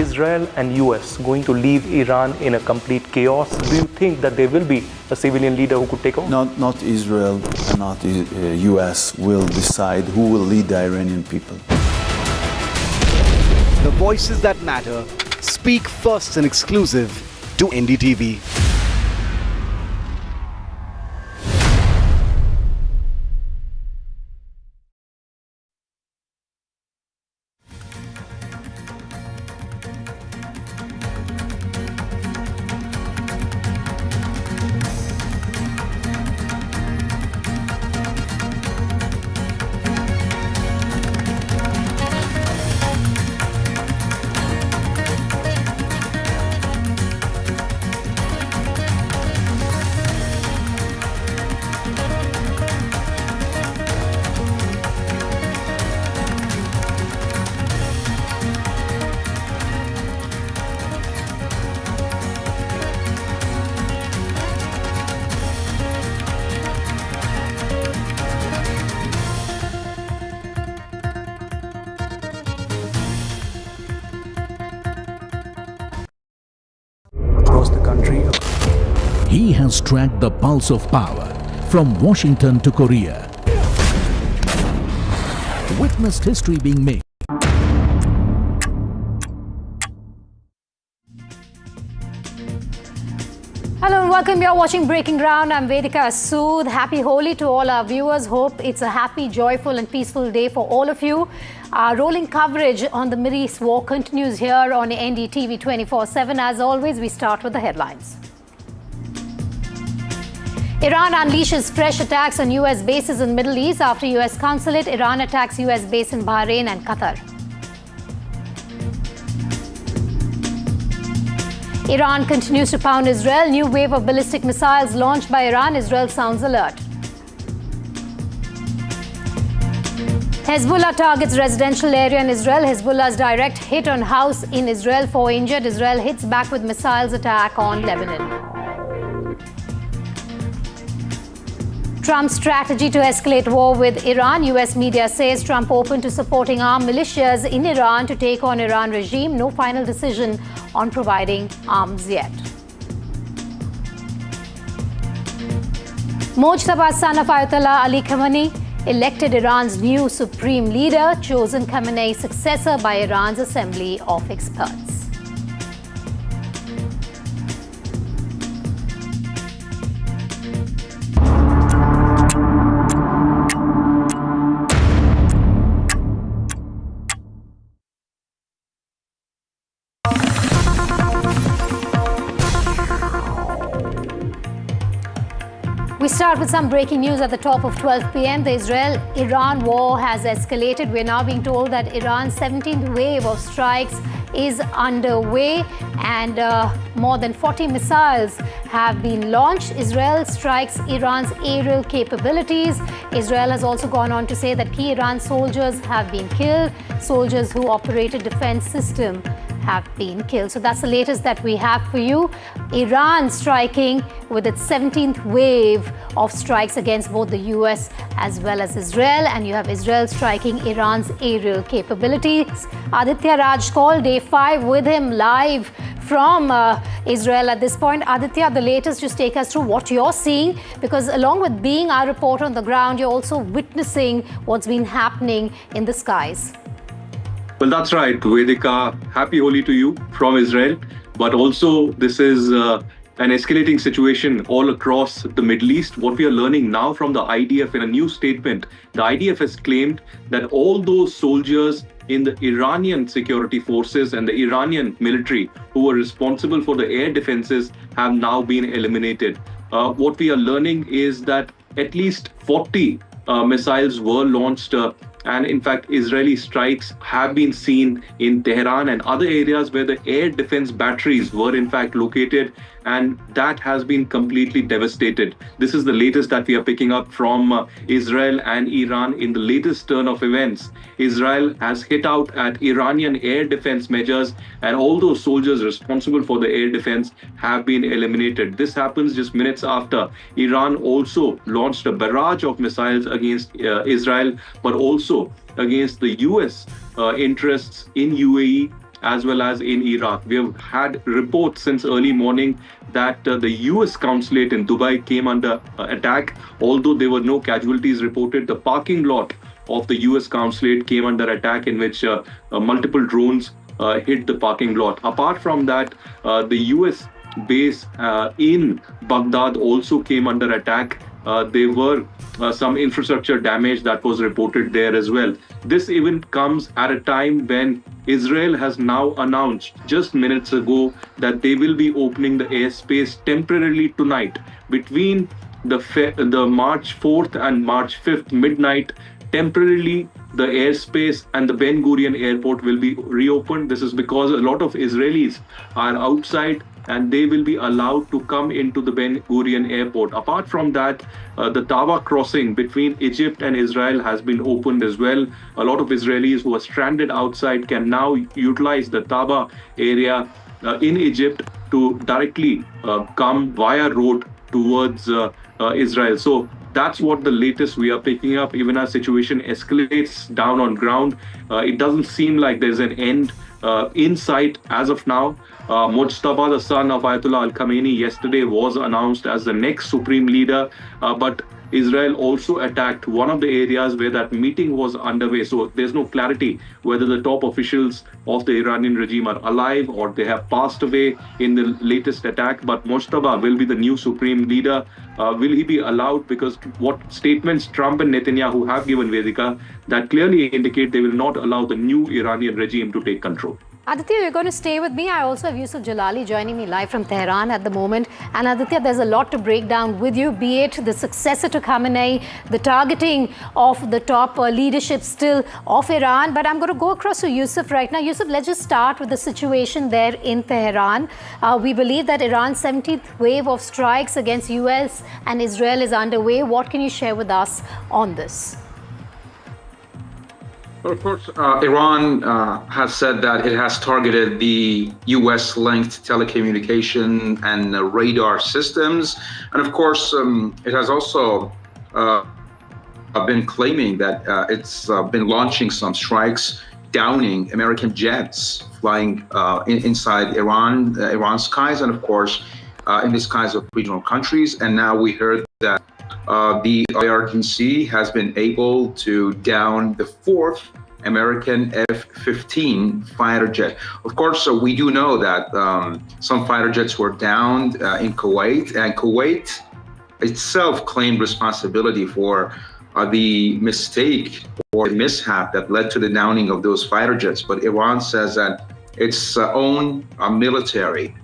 Israel and US going to leave Iran in a complete chaos? Do you think that there will be a civilian leader who could take over? Not Israel and not the US will decide who will lead the Iranian people. The voices that matter speak first and exclusive to NDTV. Across the country. He has tracked the pulse of power from Washington to Korea. Witnessed history being made. Hello and welcome. You're watching Breaking Ground. I'm Vedika Sood. Happy Holi to all our viewers. Hope it's a happy, joyful and peaceful day for all of you. Our rolling coverage on the Middle East war continues here on NDTV 24/7. As always, we start with the headlines. Iran unleashes fresh attacks on US bases in Middle East after US consulate. Iran attacks US base in Bahrain and Qatar. Iran continues to pound Israel. New wave of ballistic missiles launched by Iran. Israel sounds alert. Hezbollah targets residential area in Israel. Hezbollah's direct hit on house in Israel, 4 injured. Israel hits back with missiles attack on Lebanon. Trump's strategy to escalate war with Iran. US media says Trump open to supporting armed militias in Iran to take on Iran regime. No final decision on providing arms yet. Mojtaba, son of Ayatollah Ali Khamenei, elected Iran's new supreme leader, chosen Khamenei's successor by Iran's assembly of experts. We start with some breaking news at the top of 12 p.m. The Israel-Iran war has escalated. We're now being told that Iran's 17th wave of strikes is underway and more than 40 missiles have been launched. Israel strikes Iran's aerial capabilities. Israel has also gone on to say that key Iran soldiers have been killed. Soldiers who operated defense system have been killed. So that's the latest that we have for you. Iran striking with its 17th wave of strikes against both the US as well as Israel. And you have Israel striking Iran's aerial capabilities. Aditya Raj called day 5 with him live from Israel at this point. Aditya, the latest, just take us through what you're seeing, because along with being our reporter on the ground, you're also witnessing what's been happening in the skies. Well, that's right, Vedika. Happy Holi to you from Israel. But also, this is an escalating situation all across the Middle East. What we are learning now from the IDF in a new statement, the IDF has claimed that all those soldiers in the Iranian security forces and the Iranian military who were responsible for the air defenses have now been eliminated. What we are learning is that at least 40 missiles were launched and in fact, Israeli strikes have been seen in Tehran and other areas where the air defense batteries were in fact located, and that has been completely devastated. This is the latest that we are picking up from Israel and Iran in the latest turn of events. Israel has hit out at Iranian air defense measures, and all those soldiers responsible for the air defense have been eliminated. This happens just minutes after Iran also launched a barrage of missiles against Israel, but also against the US interests in UAE as well as in Iraq. We have had reports since early morning that the US consulate in Dubai came under attack. Although there were no casualties reported, the parking lot of the US consulate came under attack, in which multiple drones hit the parking lot. Apart from that, the US base in Baghdad also came under attack. There were some infrastructure damage that was reported there as well. This even comes at a time when Israel has now announced just minutes ago that they will be opening the airspace temporarily tonight between the March 4th and March 5th midnight. Temporarily, the airspace and the Ben Gurion airport will be reopened. This is because a lot of Israelis are outside and they will be allowed to come into the Ben Gurion airport. Apart from that, the Tawa crossing between Egypt and Israel has been opened as well. A lot of Israelis who are stranded outside can now utilize the Tawa area in Egypt to directly come via road towards Israel. So that's what the latest we are picking up. Even as situation escalates down on ground, it doesn't seem like there's an end in sight as of now. Mojtaba, the son of Ayatollah Khamenei, yesterday was announced as the next supreme leader, but Israel also attacked one of the areas where that meeting was underway. So there's no clarity whether the top officials of the Iranian regime are alive or they have passed away in the latest attack. But Mojtaba will be the new supreme leader. Will he be allowed? Because what statements Trump and Netanyahu have given, Vedika, that clearly indicate they will not allow the new Iranian regime to take control. Aditya, you're going to stay with me. I also have Yusuf Jalali joining me live from Tehran at the moment. And Aditya, there's a lot to break down with you, be it the successor to Khamenei, the targeting of the top leadership still of Iran. But I'm going to go across to Yusuf right now. Yusuf, let's just start with the situation there in Tehran. We believe that Iran's 17th wave of strikes against US and Israel is underway. What can you share with us on this? Well, of course, Iran has said that it has targeted the US-linked telecommunication and radar systems. And of course, it has also been claiming that it's been launching some strikes, downing American jets flying inside Iran's skies, and of course, in the skies of regional countries. And now we heard that the IRGC has been able to down the fourth American F-15 fighter jet. Of course, we do know that some fighter jets were downed in Kuwait, and Kuwait itself claimed responsibility for the mistake or mishap that led to the downing of those fighter jets. But Iran says that its own military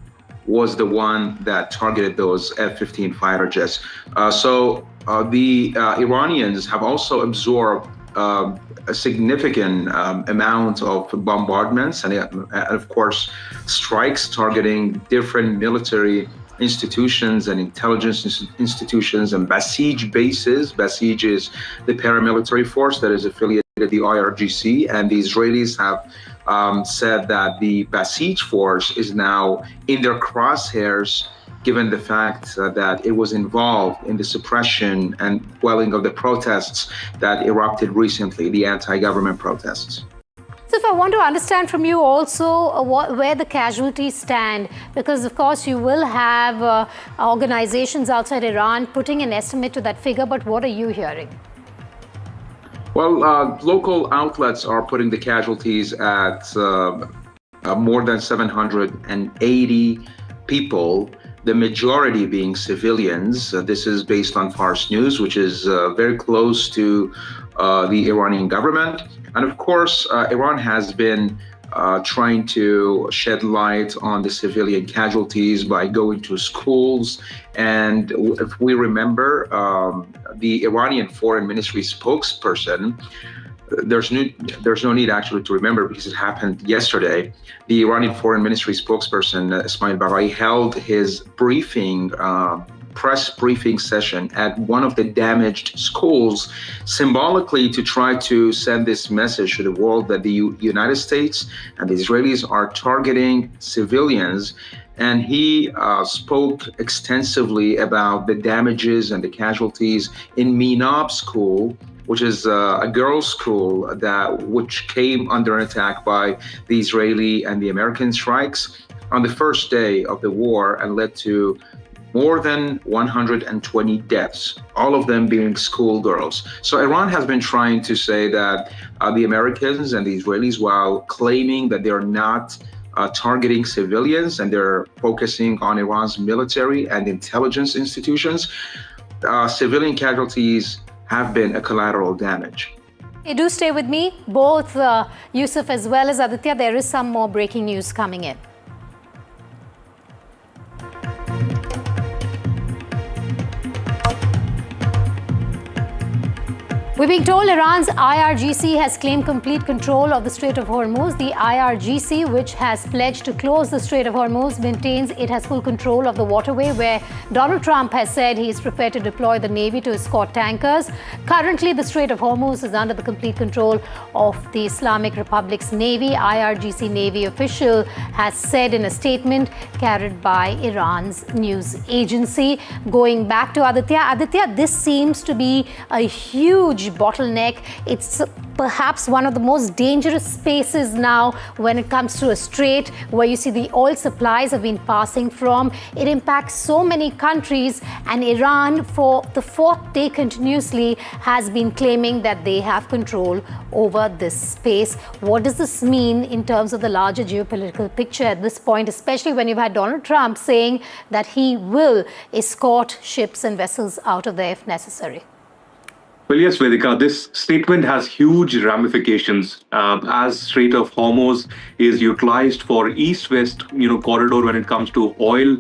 was the one that targeted those F-15 fighter jets. So the Iranians have also absorbed a significant amount of bombardments and of course strikes targeting different military institutions and intelligence institutions and Basij bases. Basij is the paramilitary force that is affiliated with the IRGC, and the Israelis have said that the Basij force is now in their crosshairs, given the fact that it was involved in the suppression and quelling of the protests that erupted recently, the anti-government protests. So if I want to understand from you also where the casualties stand, because of course you will have organizations outside Iran putting an estimate to that figure, but what are you hearing? Well, local outlets are putting the casualties at more than 780 people, the majority being civilians. This is based on Fars News, which is very close to the Iranian government. And of course, Iran has been trying to shed light on the civilian casualties by going to schools. And if we remember, the Iranian Foreign Ministry spokesperson, there's no need actually to remember because it happened yesterday. The Iranian Foreign Ministry spokesperson, Ismail Baghai, held his press briefing session at one of the damaged schools, symbolically to try to send this message to the world that the United States and the Israelis are targeting civilians. And he spoke extensively about the damages and the casualties in Minab school, which is a girls' school which came under attack by the Israeli and the American strikes on the first day of the war and led to more than 120 deaths, all of them being schoolgirls. So Iran has been trying to say that the Americans and the Israelis, while claiming that they're not targeting civilians and they're focusing on Iran's military and intelligence institutions, civilian casualties have been a collateral damage. Hey, do stay with me, both Yusuf as well as Aditya. There is some more breaking news coming in. We're being told Iran's IRGC has claimed complete control of the Strait of Hormuz. The IRGC, which has pledged to close the Strait of Hormuz, maintains it has full control of the waterway, where Donald Trump has said he is prepared to deploy the Navy to escort tankers. Currently, the Strait of Hormuz is under the complete control of the Islamic Republic's Navy. IRGC Navy official has said in a statement carried by Iran's news agency. Going back to Aditya. Aditya, this seems to be a huge bottleneck. It's perhaps one of the most dangerous spaces now when it comes to a strait where you see the oil supplies have been passing from. It impacts so many countries, and Iran, for the fourth day continuously, has been claiming that they have control over this space. What does this mean in terms of the larger geopolitical picture at this point, especially when you've had Donald Trump saying that he will escort ships and vessels out of there if necessary? Well, yes, Vedika, this statement has huge ramifications as Strait of Hormuz is utilized for east-west, corridor when it comes to oil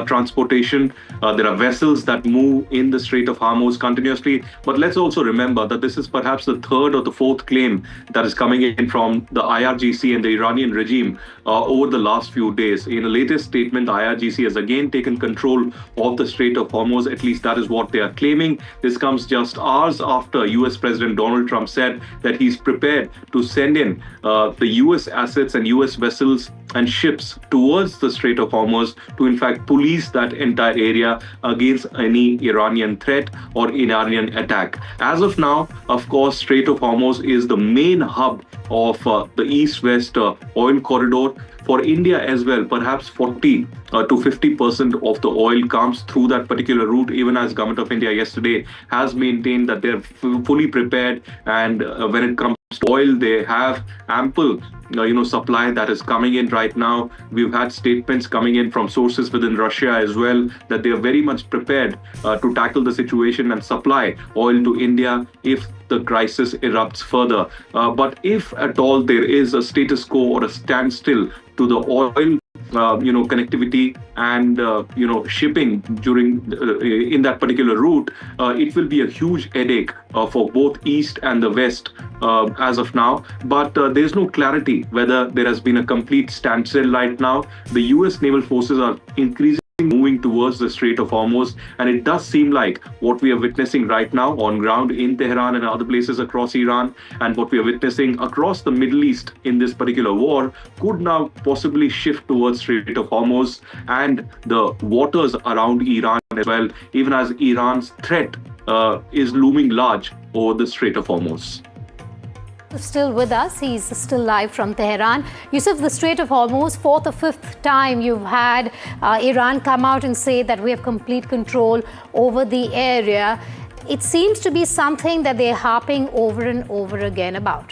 transportation. There are vessels that move in the Strait of Hormuz continuously. But let's also remember that this is perhaps the third or the fourth claim that is coming in from the IRGC and the Iranian regime over the last few days. In a latest statement, the IRGC has again taken control of the Strait of Hormuz. At least that is what they are claiming. This comes just hours after US President Donald Trump said that he's prepared to send in the US assets and US vessels and ships towards the Strait of Hormuz to in fact police that entire area against any Iranian threat or Iranian attack. As of now, of course, Strait of Hormuz is the main hub of the east-west oil corridor. For India as well, perhaps 40 to 50% of the oil comes through that particular route, even as Government of India yesterday has maintained that they're fully prepared, and when it comes to oil, they have ample supply that is coming in right now. We've had statements coming in from sources within Russia as well that they are very much prepared to tackle the situation and supply oil to India if the crisis erupts further. But if at all there is a status quo or a standstill to the oil connectivity and shipping during in that particular route, it will be a huge headache for both East and the West as of now. But there's no clarity whether there has been a complete standstill right now. The US naval forces are increasingly moving towards the Strait of Hormuz, and it does seem like what we are witnessing right now on ground in Tehran and other places across Iran, and what we are witnessing across the Middle East in this particular war, could now possibly shift towards Strait of Hormuz and the waters around Iran as well, even as Iran's threat is looming large over the Strait of Hormuz. Still with us, he's still live from Tehran. Yusuf, the Strait of Hormuz, fourth or fifth time you've had Iran come out and say that we have complete control over the area. It seems to be something that they're harping over and over again about.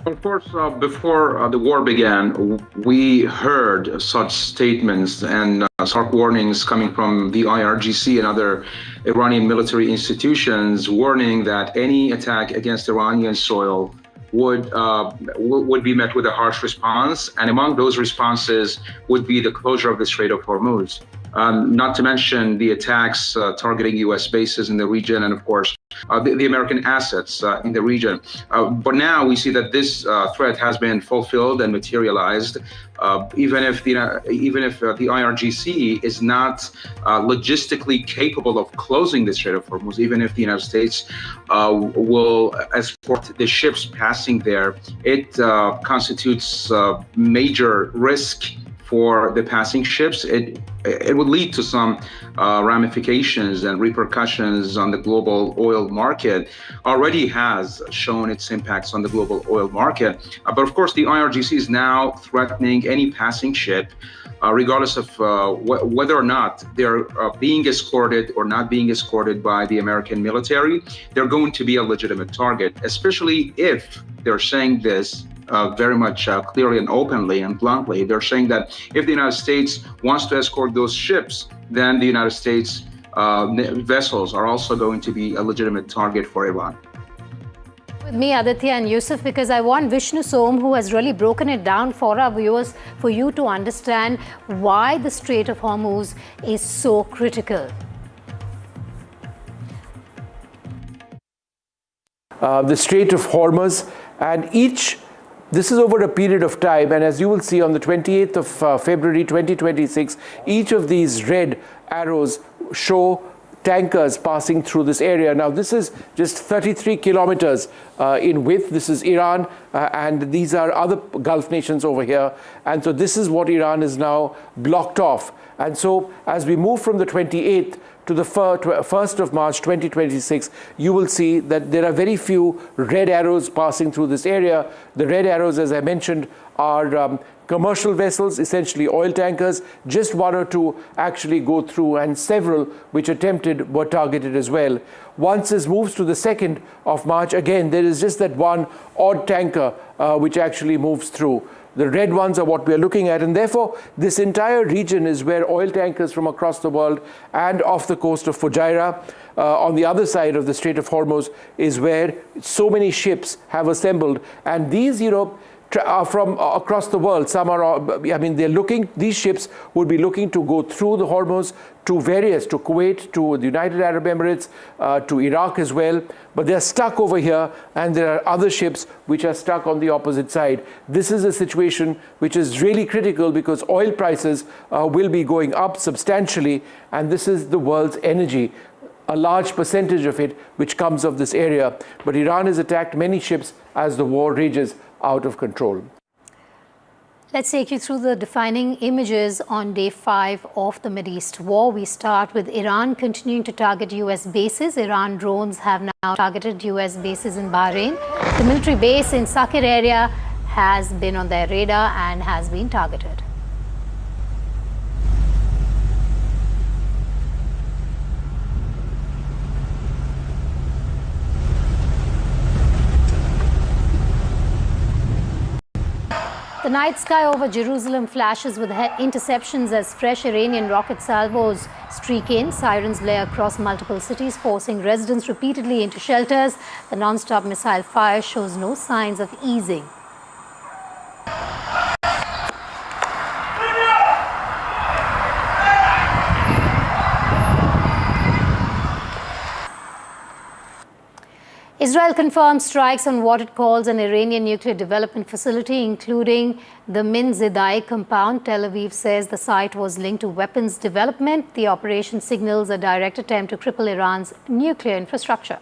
Of course, before the war began, we heard such statements and stark warnings coming from the IRGC and other Iranian military institutions, warning that any attack against Iranian soil would be met with a harsh response, and among those responses would be the closure of the Strait of Hormuz. Not to mention the attacks targeting U.S. bases in the region, and of course the American assets in the region. But now we see that this threat has been fulfilled and materialized. Even if the IRGC is not logistically capable of closing the Strait of Hormuz, even if the United States will escort the ships passing there, it constitutes major risk for the passing ships. It it would lead to some ramifications and repercussions on the global oil market. Already has shown its impacts on the global oil market. But of course, the IRGC is now threatening any passing ship, regardless of whether or not they're being escorted or not being escorted by the American military. They're going to be a legitimate target, especially if they're saying this very much clearly and openly and bluntly. They're saying that if the United States wants to escort those ships, then the United States vessels are also going to be a legitimate target for Iran. With me, Aditya and Yusuf, because I want Vishnu Som, who has really broken it down for our viewers, for you to understand why the Strait of Hormuz is so critical. The Strait of Hormuz, and this is over a period of time, and as you will see on the 28th of February 2026, each of these red arrows show tankers passing through this area. Now this is just 33 kilometers in width. This is Iran, and these are other Gulf nations over here. And so this is what Iran is now blocked off. And so as we move from the 28th to the 1st of March 2026, you will see that there are very few red arrows passing through this area. The red arrows, as I mentioned, are commercial vessels, essentially oil tankers. Just one or two actually go through, and several which attempted were targeted as well. Once this moves to the 2nd of March, again, there is just that one odd tanker which actually moves through. The red ones are what we are looking at, and therefore this entire region is where oil tankers from across the world and off the coast of Fujairah, on the other side of the Strait of Hormuz, is where so many ships have assembled. And these, are from across the world. Some are, these ships would be looking to go through the Hormuz to Kuwait, to the United Arab Emirates, to Iraq as well. But they're stuck over here, and there are other ships which are stuck on the opposite side. This is a situation which is really critical because oil prices will be going up substantially, and this is the world's energy. A large percentage of it which comes of this area. But Iran has attacked many ships as the war rages out of control. Let's take you through the defining images on day 5 of the Mideast war. We start with Iran continuing to target US bases. Iran drones have now targeted US bases in Bahrain. The military base in Sakir area has been on their radar and has been targeted. The night sky over Jerusalem flashes with interceptions as fresh Iranian rocket salvos streak in. Sirens blare across multiple cities, forcing residents repeatedly into shelters. The non-stop missile fire shows no signs of easing. Israel confirms strikes on what it calls an Iranian nuclear development facility, including the Min Zidai compound. Tel Aviv says the site was linked to weapons development. The operation signals a direct attempt to cripple Iran's nuclear infrastructure.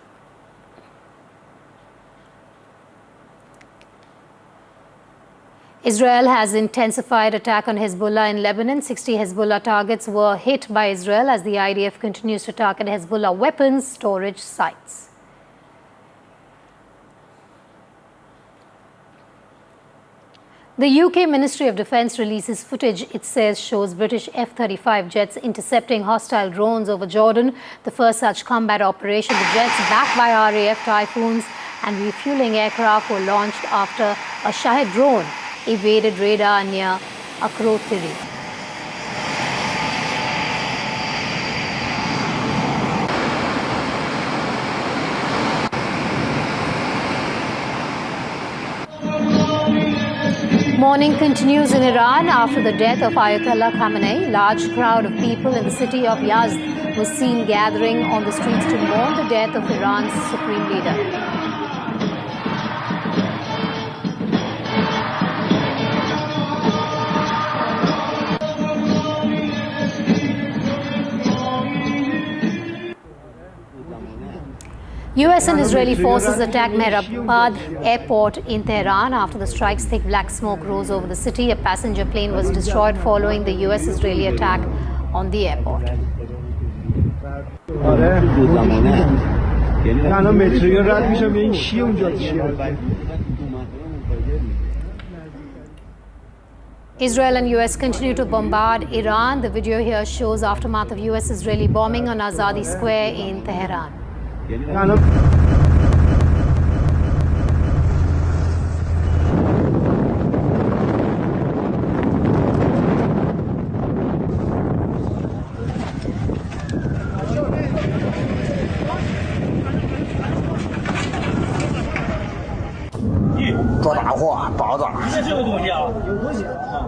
Israel has intensified attack on Hezbollah in Lebanon. 60 Hezbollah targets were hit by Israel as the IDF continues to target Hezbollah weapons storage sites. The UK Ministry of Defence releases footage it says shows British F-35 jets intercepting hostile drones over Jordan. The first such combat operation, the jets backed by RAF Typhoons and refueling aircraft were launched after a Shahed drone evaded radar near Akrotiri. Mourning continues in Iran after the death of Ayatollah Khamenei. Large crowd of people in the city of Yazd was seen gathering on the streets to mourn the death of Iran's supreme leader. US and Israeli forces attacked Mehrabad airport in Tehran. After the strikes, thick black smoke rose over the city. A passenger plane was destroyed following the US-Israeli attack on the airport. Israel and US continue to bombard Iran. The video here shows aftermath of US-Israeli bombing on Azadi Square in Tehran.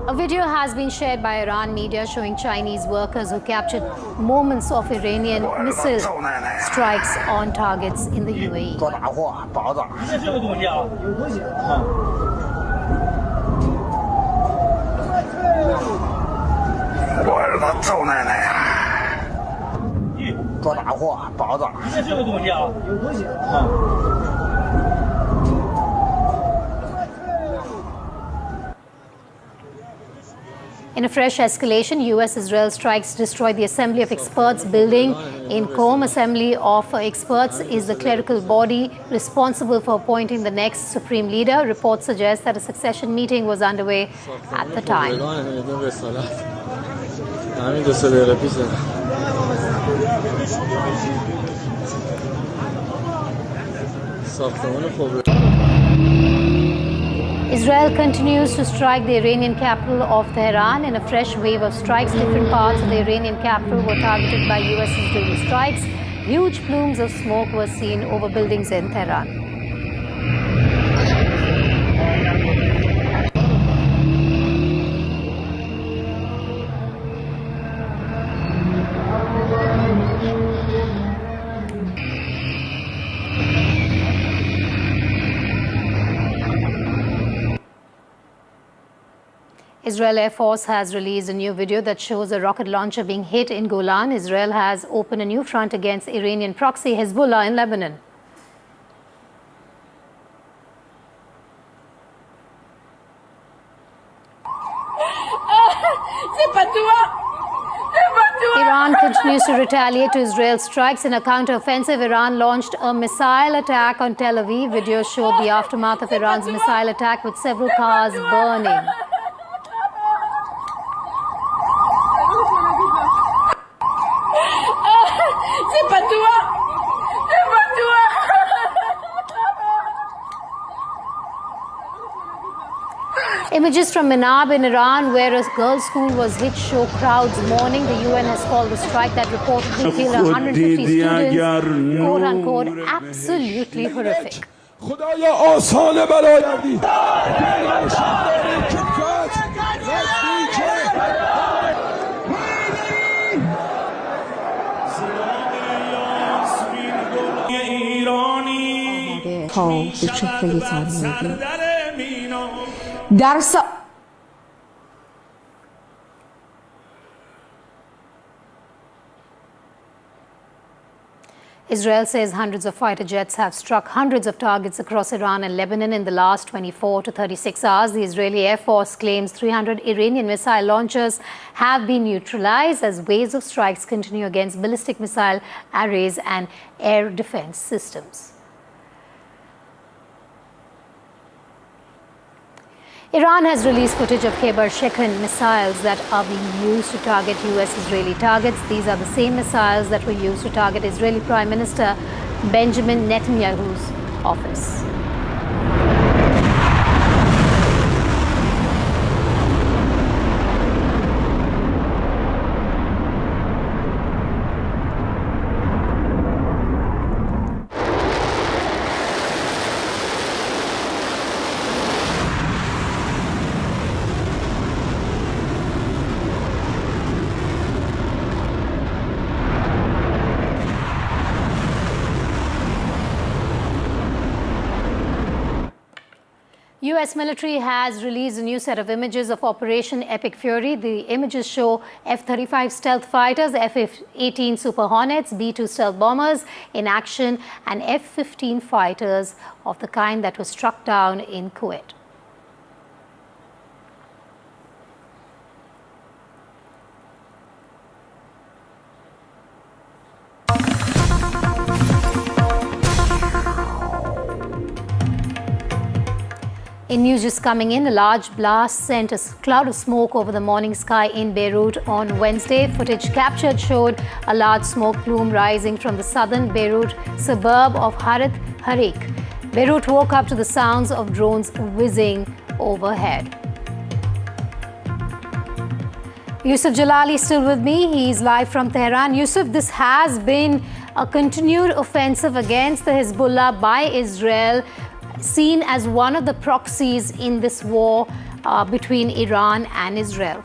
A video has been shared by Iran media showing Chinese workers who captured moments of Iranian missile strikes on targets in the UAE. In a fresh escalation, US-Israel strikes destroyed the Assembly of Experts building in Qom. Assembly of Experts is the clerical body responsible for appointing the next supreme leader. Reports suggest that a succession meeting was underway at the time. Israel continues to strike the Iranian capital of Tehran. In a fresh wave of strikes, different parts of the Iranian capital were targeted by US-Israeli strikes. Huge plumes of smoke were seen over buildings in Tehran. Israel Air Force has released a new video that shows a rocket launcher being hit in Golan. Israel has opened a new front against Iranian proxy Hezbollah in Lebanon. Iran continues to retaliate to Israel's strikes. In a counter-offensive, Iran launched a missile attack on Tel Aviv. Videos showed the aftermath of Iran's missile attack with several cars burning. Images from Minab in Iran, where a girls' school was hit, show crowds mourning. The UN has called the strike that reportedly killed 150 students, quote-unquote, absolutely horrific. Israel says hundreds of fighter jets have struck hundreds of targets across Iran and Lebanon in the last 24 to 36 hours. The Israeli Air Force claims 300 Iranian missile launchers have been neutralized as waves of strikes continue against ballistic missile arrays and air defense systems. Iran has released footage of Khyber Shekhan missiles that are being used to target US-Israeli targets. These are the same missiles that were used to target Israeli Prime Minister Benjamin Netanyahu's office. US military has released a new set of images of Operation Epic Fury. The images show F-35 stealth fighters, F-18 Super Hornets, B-2 stealth bombers in action, and F-15 fighters of the kind that was struck down in Kuwait. In news just coming in, a large blast sent a cloud of smoke over the morning sky in Beirut on Wednesday. Footage captured showed a large smoke plume rising from the southern Beirut suburb of Harit Harik. Beirut woke up to the sounds of drones whizzing overhead. Yusuf Jalali is still with me. He's live from Tehran. Yusuf, this has been a continued offensive against the Hezbollah by Israel, seen as one of the proxies in this war between Iran and Israel.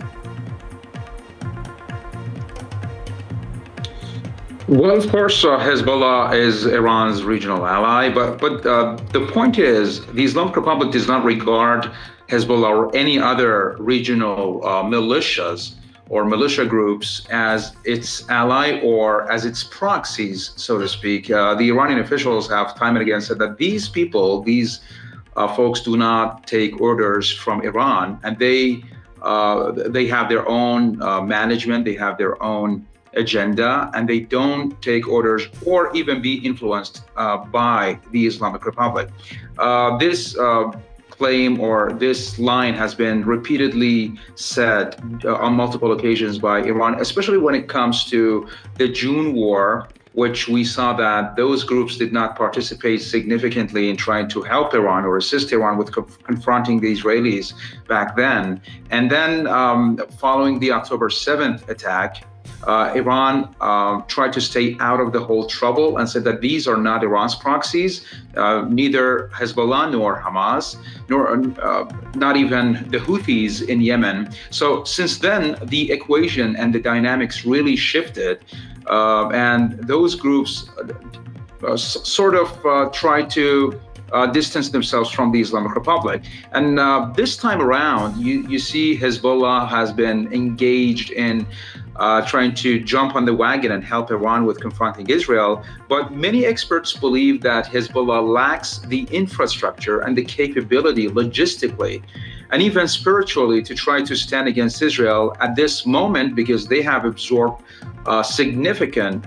Well, of course, Hezbollah is Iran's regional ally, but the point is the Islamic Republic does not regard Hezbollah or any other regional militias or militia groups as its ally or as its proxies, so to speak. The Iranian officials have time and again said that these people, these folks do not take orders from Iran, and they have their own management, they have their own agenda, and they don't take orders or even be influenced by the Islamic Republic. This claim or this line has been repeatedly said on multiple occasions by Iran, especially when it comes to the June war, which we saw that those groups did not participate significantly in trying to help Iran or assist Iran with confronting the Israelis back then. And then following the October 7th attack, Iran tried to stay out of the whole trouble and said that these are not Iran's proxies, neither Hezbollah nor Hamas, nor not even the Houthis in Yemen. So since then, the equation and the dynamics really shifted, and those groups sort of tried to distance themselves from the Islamic Republic. And this time around, you see Hezbollah has been engaged in trying to jump on the wagon and help Iran with confronting Israel. But many experts believe that Hezbollah lacks the infrastructure and the capability logistically and even spiritually to try to stand against Israel at this moment, because they have absorbed significant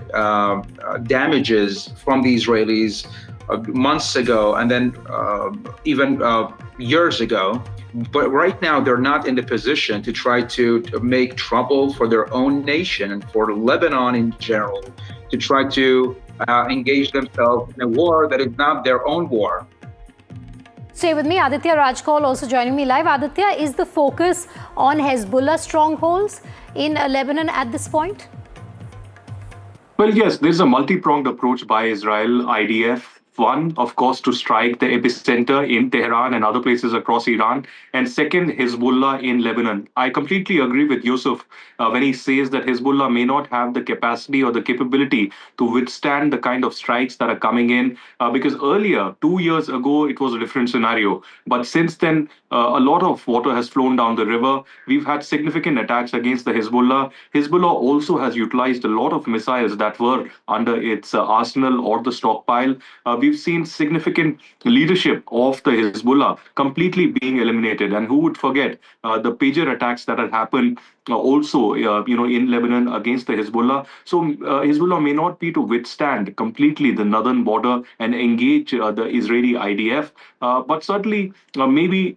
damages from the Israelis months ago and then even years ago. But right now, they're not in the position to try to make trouble for their own nation and for Lebanon in general, to try to engage themselves in a war that is not their own war. Stay with me. Aditya Rajkol also joining me live. Aditya, is the focus on Hezbollah strongholds in Lebanon at this point? Well, yes, there's a multi-pronged approach by Israel, IDF. One, of course, to strike the epicenter in Tehran and other places across Iran. And second, Hezbollah in Lebanon. I completely agree with Yusuf when he says that Hezbollah may not have the capacity or the capability to withstand the kind of strikes that are coming in. Because earlier, 2 years ago, it was a different scenario. But since then, a lot of water has flown down the river. We've had significant attacks against the Hezbollah. Hezbollah also has utilized a lot of missiles that were under its arsenal or the stockpile. We've seen significant leadership of the Hezbollah completely being eliminated. And who would forget the pager attacks that had happened also, in Lebanon against the Hezbollah. So Hezbollah may not be to withstand completely the northern border and engage the Israeli IDF, but certainly maybe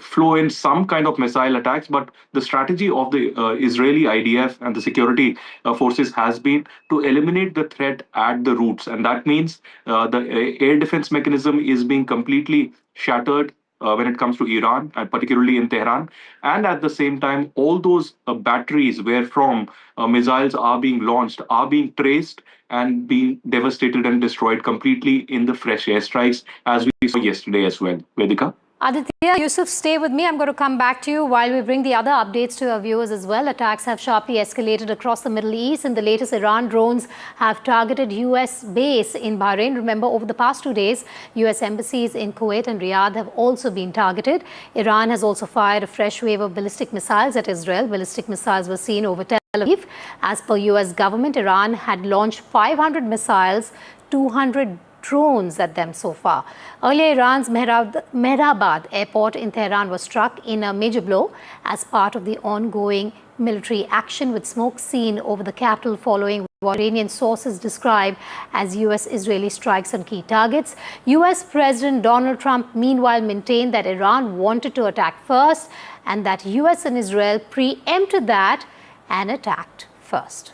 flow in some kind of missile attacks. But the strategy of the Israeli IDF and the security forces has been to eliminate the threat at the roots. And that means the air defense mechanism is being completely shattered when it comes to Iran, and particularly in Tehran. And at the same time, all those batteries where from missiles are being launched are being traced and being devastated and destroyed completely in the fresh airstrikes, as we saw yesterday as well. Vedika? Aditya, Yusuf, stay with me. I'm going to come back to you while we bring the other updates to our viewers as well. Attacks have sharply escalated across the Middle East. In the latest, Iran drones have targeted U.S. base in Bahrain. Remember, over the past 2 days, U.S. embassies in Kuwait and Riyadh have also been targeted. Iran has also fired a fresh wave of ballistic missiles at Israel. Ballistic missiles were seen over Tel Aviv. As per U.S. government, Iran had launched 500 missiles, 200 drones at them so far. Earlier, Iran's Mehrabad airport in Tehran was struck in a major blow as part of the ongoing military action, with smoke seen over the capital following what Iranian sources describe as US-Israeli strikes on key targets. US President Donald Trump, meanwhile, maintained that Iran wanted to attack first and that US and Israel preempted that and attacked first.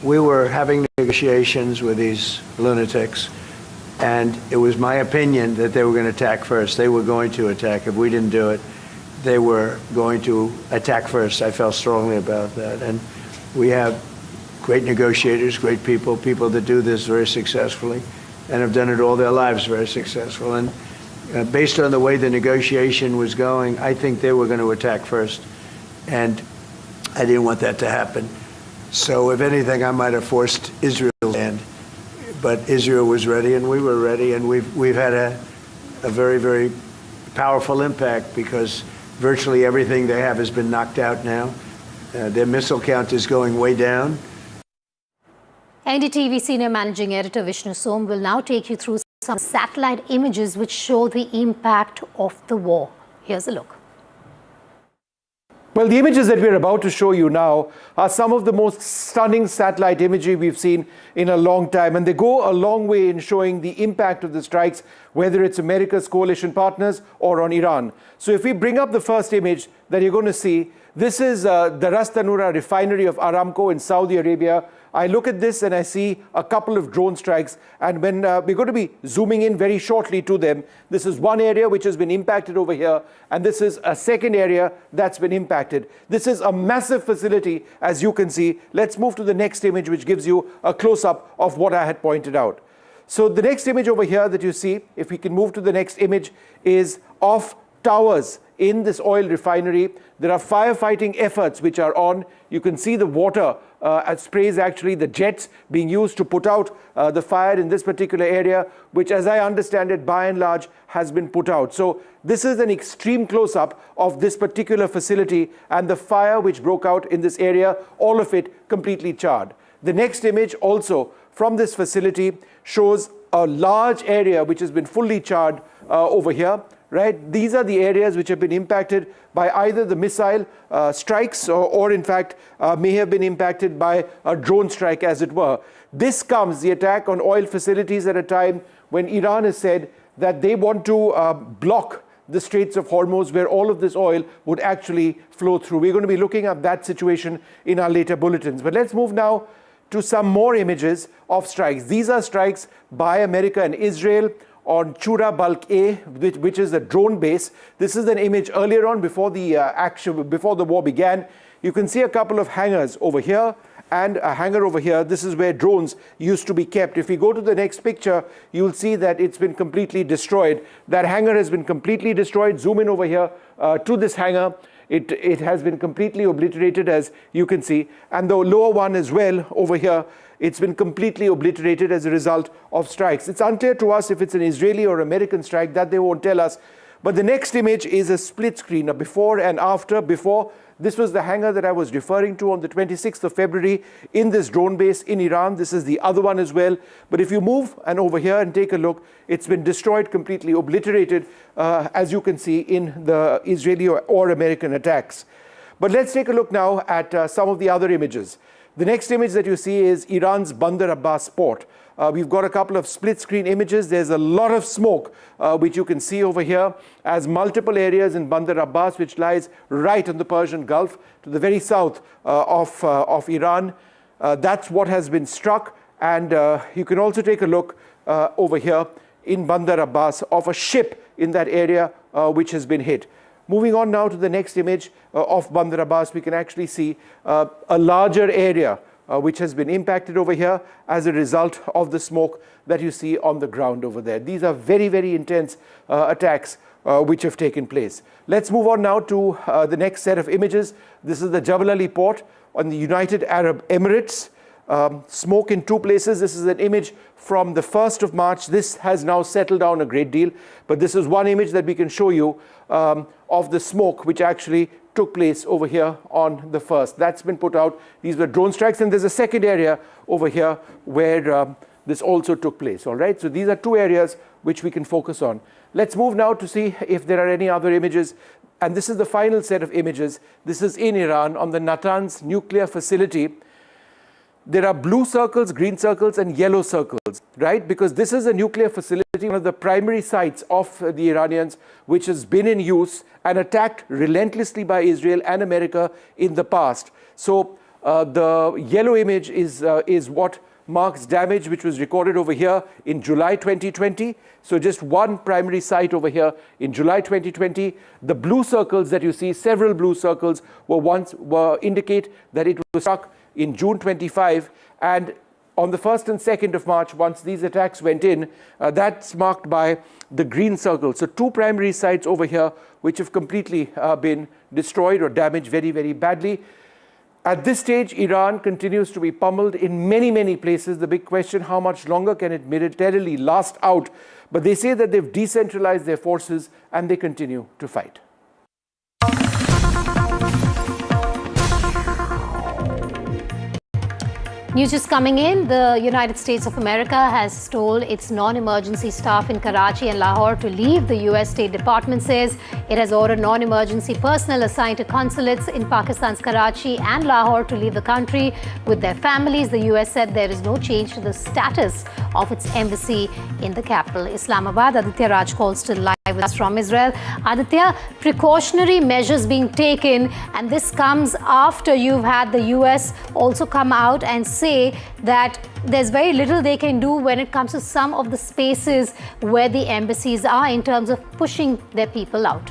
We were having negotiations with these lunatics, and it was my opinion that they were going to attack first. They were going to attack. If we didn't do it, they were going to attack first. I felt strongly about that. And we have great negotiators, great people that do this very successfully and have done it all their lives very successful. And based on the way the negotiation was going, I think they were going to attack first. And I didn't want that to happen. So if anything, I might have forced Israel's hand. But Israel was ready and we were ready, and we've had a very, very powerful impact because virtually everything they have has been knocked out now. Their missile count is going way down. NDTV Senior Managing Editor Vishnu Som will now take you through some satellite images which show the impact of the war. Here's a look. Well, the images that we're about to show you now are some of the most stunning satellite imagery we've seen in a long time, and they go a long way in showing the impact of the strikes, whether it's America's coalition partners or on Iran. So if we bring up the first image that you're going to see, this is the Ras Tanura refinery of Aramco in Saudi Arabia. I look at this and I see a couple of drone strikes, and when we're going to be zooming in very shortly to them, this is one area which has been impacted over here, and this is a second area that's been impacted. This is a massive facility, as you can see. Let's move to the next image, which gives you a close-up of what I had pointed out. So the next image over here that you see, if we can move to the next image, is of towers in this oil refinery. There are firefighting efforts which are on. You can see the water sprays, actually the jets being used to put out the fire in this particular area, which, as I understand it, by and large has been put out. So this is an extreme close-up of this particular facility and the fire which broke out in this area, all of it completely charred. The next image also from this facility shows a large area which has been fully charred over here. Right? These are the areas which have been impacted by either the missile strikes or in fact may have been impacted by a drone strike, as it were. This comes, the attack on oil facilities, at a time when Iran has said that they want to block the Straits of Hormuz, where all of this oil would actually flow through. We're going to be looking at that situation in our later bulletins. But let's move now to some more images of strikes. These are strikes by America and Israel on Chura Bulk A, which is a drone base. This is an image earlier on before the war began. You can see a couple of hangars over here and a hangar over here. This is where drones used to be kept. If we go to the next picture, you'll see that it's been completely destroyed. That hangar has been completely destroyed. Zoom in over here to this hangar. It has been completely obliterated, as you can see. And the lower one as well over here, it's been completely obliterated as a result of strikes. It's unclear to us if it's an Israeli or American strike. That they won't tell us. But the next image is a split screen, a before and after. Before, this was the hangar that I was referring to on the 26th of February in this drone base in Iran. This is the other one as well. But if you move and over here and take a look, it's been destroyed, completely obliterated, as you can see in the Israeli or American attacks. But let's take a look now at some of the other images. The next image that you see is Iran's Bandar Abbas port. We've got a couple of split screen images. There's a lot of smoke, which you can see over here, as multiple areas in Bandar Abbas, which lies right on the Persian Gulf to the very south of Iran. That's what has been struck. And you can also take a look over here in Bandar Abbas of a ship in that area which has been hit. Moving on now to the next image of Bandar Abbas, we can actually see a larger area which has been impacted over here as a result of the smoke that you see on the ground over there. These are very, very intense attacks which have taken place. Let's move on now to the next set of images. This is the Jabal Ali port on the United Arab Emirates. Smoke in two places. This is an image from the 1st of March. This has now settled down a great deal, but this is one image that we can show you of the smoke which actually took place over here on the 1st. That's been put out. These were drone strikes, and there's a second area over here where this also took place. All right, so these are two areas which we can focus on. Let's move now to see if there are any other images. And this is the final set of images. This is in Iran on the Natanz nuclear facility. there are blue circles, green circles, and yellow circles, right? Because this is a nuclear facility, one of the primary sites of the Iranians, which has been in use and attacked relentlessly by Israel and America in the past. So the yellow image is what marks damage which was recorded over here in July 2020. So just one primary site over here in July 2020. The blue circles that you see, several blue circles, indicate that it was struck in June 25, and on the 1st and 2nd of March, once these attacks went in, that's marked by the green circle. So two primary sites over here which have completely been destroyed or damaged very, very badly. At this stage, Iran continues to be pummeled in many, many places. The big question, how much longer can it militarily last out? But they say that they've decentralized their forces and they continue to fight. News just coming in. The United States of America has told its non-emergency staff in Karachi and Lahore to leave. The U.S. State Department says it has ordered non-emergency personnel assigned to consulates in Pakistan's Karachi and Lahore to leave the country with their families. The U.S. said there is no change to the status of its embassy in the capital, Islamabad. Aditya Raj calls still live with us from Israel. Aditya, precautionary measures being taken, and this comes after you've had the U.S. also come out and say that there's very little they can do when it comes to some of the spaces where the embassies are in terms of pushing their people out.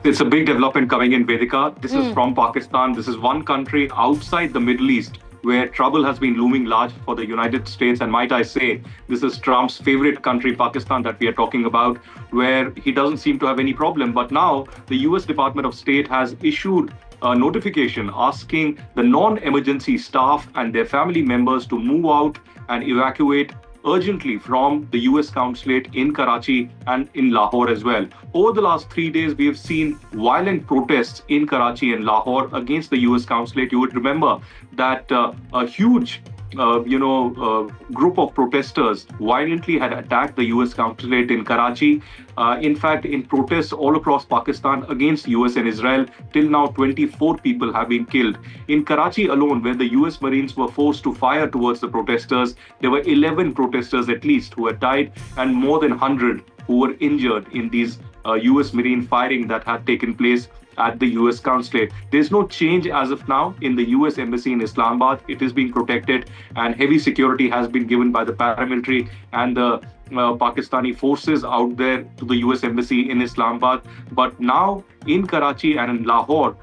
It's a big development coming in, Vedika. This is from Pakistan. This is one country outside the Middle East where trouble has been looming large for the United States. And might I say, this is Trump's favorite country, Pakistan, that we are talking about, where he doesn't seem to have any problem. But now the US Department of State has issued a notification asking the non-emergency staff and their family members to move out and evacuate urgently from the US consulate in Karachi and in Lahore as well. Over the last 3 days, we have seen violent protests in Karachi and Lahore against the US consulate. You would remember that a huge group of protesters violently had attacked the US consulate in Karachi. In fact, in protests all across Pakistan against US and Israel, till now 24 people have been killed. In Karachi alone, where the US Marines were forced to fire towards the protesters, there were 11 protesters at least who had died and more than 100 who were injured in these US Marine firing that had taken place at the US consulate. There's no change as of now in the US embassy in Islamabad. It is being protected and heavy security has been given by the paramilitary and the Pakistani forces out there to the US embassy in Islamabad. But now in Karachi and in Lahore,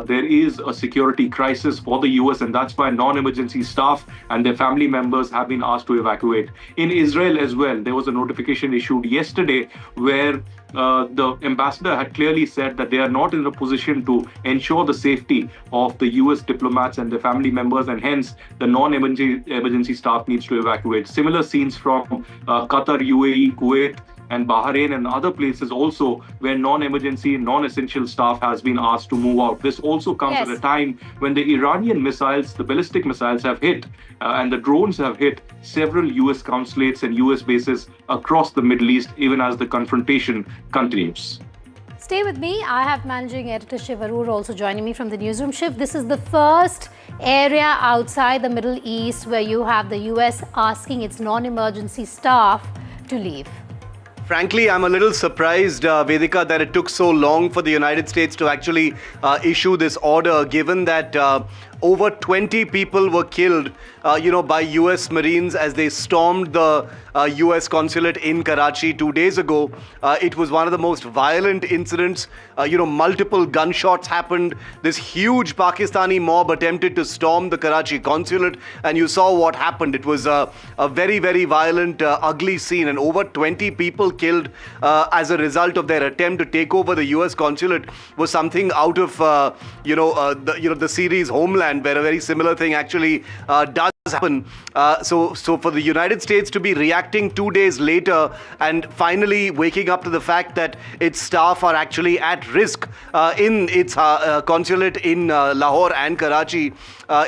there is a security crisis for the US, and that's why non-emergency staff and their family members have been asked to evacuate. In Israel as well, there was a notification issued yesterday where the ambassador had clearly said that they are not in a position to ensure the safety of the US diplomats and their family members, and hence the non-emergency staff needs to evacuate. Similar scenes from Qatar, UAE, Kuwait, and Bahrain and other places also where non-emergency, non-essential staff has been asked to move out. This also comes at a time when the Iranian missiles, the ballistic missiles have hit and the drones have hit several US consulates and US bases across the Middle East, even as the confrontation continues. Stay with me. I have managing editor Shiv Arur also joining me from the newsroom. Shiv, this is the first area outside the Middle East where you have the US asking its non-emergency staff to leave. Frankly, I'm a little surprised, Vedika, that it took so long for the United States to actually issue this order, given that over 20 people were killed, by US Marines as they stormed the US consulate in Karachi 2 days ago. It was one of the most violent incidents. Multiple gunshots happened. This huge Pakistani mob attempted to storm the Karachi consulate, and you saw what happened. It was a very, very violent, ugly scene, and over 20 people killed as a result of their attempt to take over the US consulate was something out of the series Homeland, where a very similar thing actually does happen. So for the United States to be reacting 2 days later and finally waking up to the fact that its staff are actually at risk in its consulate in Lahore and Karachi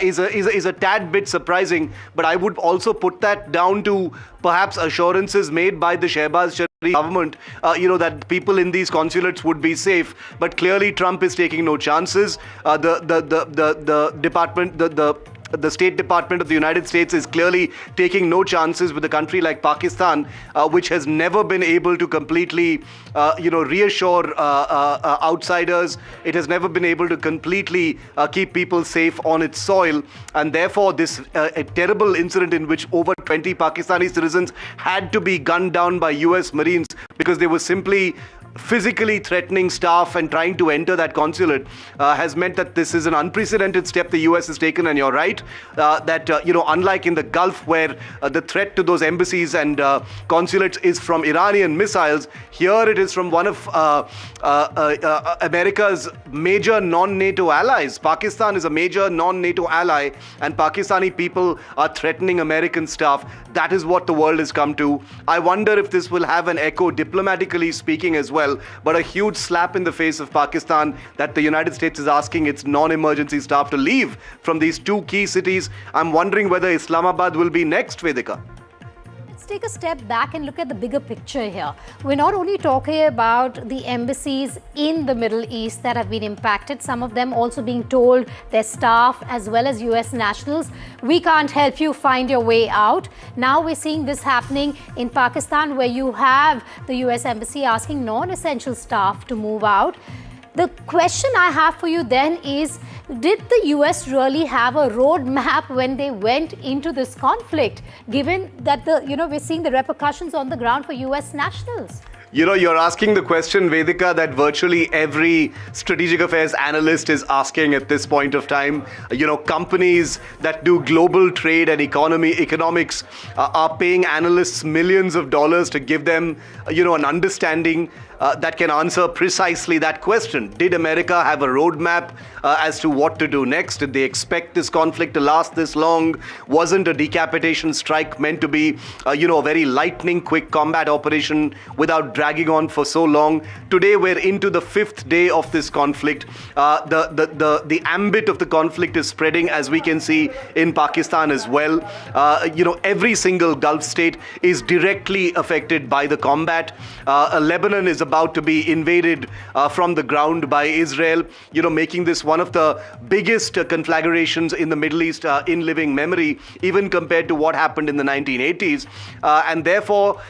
is a tad bit surprising. But I would also put that down to perhaps assurances made by the Shehbaz Sharif government, that people in these consulates would be safe. But clearly Trump is taking no chances. The department, the the State Department of the United States is clearly taking no chances with a country like Pakistan, which has never been able to completely, reassure outsiders. It has never been able to completely keep people safe on its soil. And therefore, this a terrible incident in which over 20 Pakistani citizens had to be gunned down by US Marines because they were simply physically threatening staff and trying to enter that consulate has meant that this is an unprecedented step the US has taken. And you're right that unlike in the Gulf where the threat to those embassies and consulates is from Iranian missiles, here it is from one of America's major non-NATO allies. Pakistan is a major non-NATO ally, and Pakistani people are threatening American staff. That is what the world has come to. I wonder if this will have an echo diplomatically speaking as well, but a huge slap in the face of Pakistan that the United States is asking its non-emergency staff to leave from these two key cities. I'm wondering whether Islamabad will be next, Vedika. Let's take a step back and look at the bigger picture here. We're not only talking about the embassies in the Middle East that have been impacted, some of them also being told their staff as well as US nationals, we can't help you find your way out. Now we're seeing this happening in Pakistan, where you have the US embassy asking non-essential staff to move out. The question I have for you then is, did the US really have a roadmap when they went into this conflict, given that we're seeing the repercussions on the ground for US nationals? You're asking the question, Vedika, that virtually every strategic affairs analyst is asking at this point of time. Companies that do global trade and economics are paying analysts millions of dollars to give them, an understanding that can answer precisely that question. Did America have a roadmap as to what to do next? Did they expect this conflict to last this long? Wasn't a decapitation strike meant to be, a very lightning quick combat operation without dragging on for so long? Today, we're into the 5th day of this conflict. The ambit of the conflict is spreading, as we can see in Pakistan as well. Every single Gulf state is directly affected by the combat. Lebanon is about to be invaded from the ground by Israel, making this one of the biggest conflagrations in the Middle East in living memory, even compared to what happened in the 1980s. And therefore,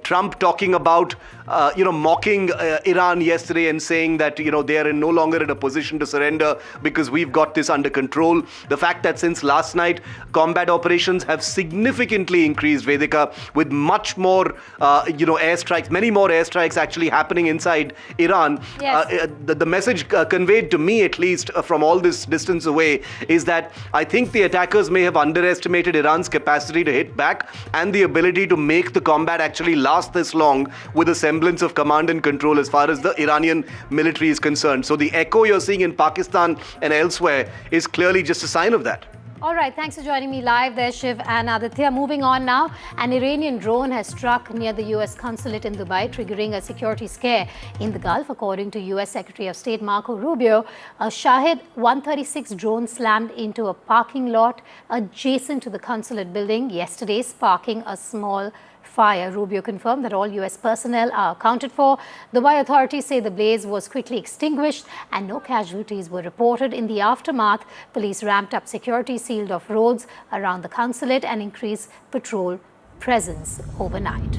Trump talking about, mocking Iran yesterday and saying that, they are no longer in a position to surrender because we've got this under control. The fact that since last night, combat operations have significantly increased, Vedika, with much more, airstrikes, many more airstrikes actually happening inside Iran. Yes. The message conveyed to me, at least from all this distance away, is that I think the attackers may have underestimated Iran's capacity to hit back and the ability to make the combat actually last this long with a semblance of command and control as far as the Iranian military is concerned. So the echo you're seeing in Pakistan and elsewhere is clearly just a sign of that. All right, thanks for joining me live there, Shiv and Aditya. Moving on now, an Iranian drone has struck near the US consulate in Dubai, triggering a security scare in the Gulf. According to US Secretary of State Marco Rubio, a Shahid 136 drone slammed into a parking lot adjacent to the consulate building yesterday, sparking a small fire. Rubio confirmed that all US personnel are accounted for. Dubai authorities say the blaze was quickly extinguished and no casualties were reported. In the aftermath, police ramped up security, sealed off roads around the consulate and increased patrol presence overnight.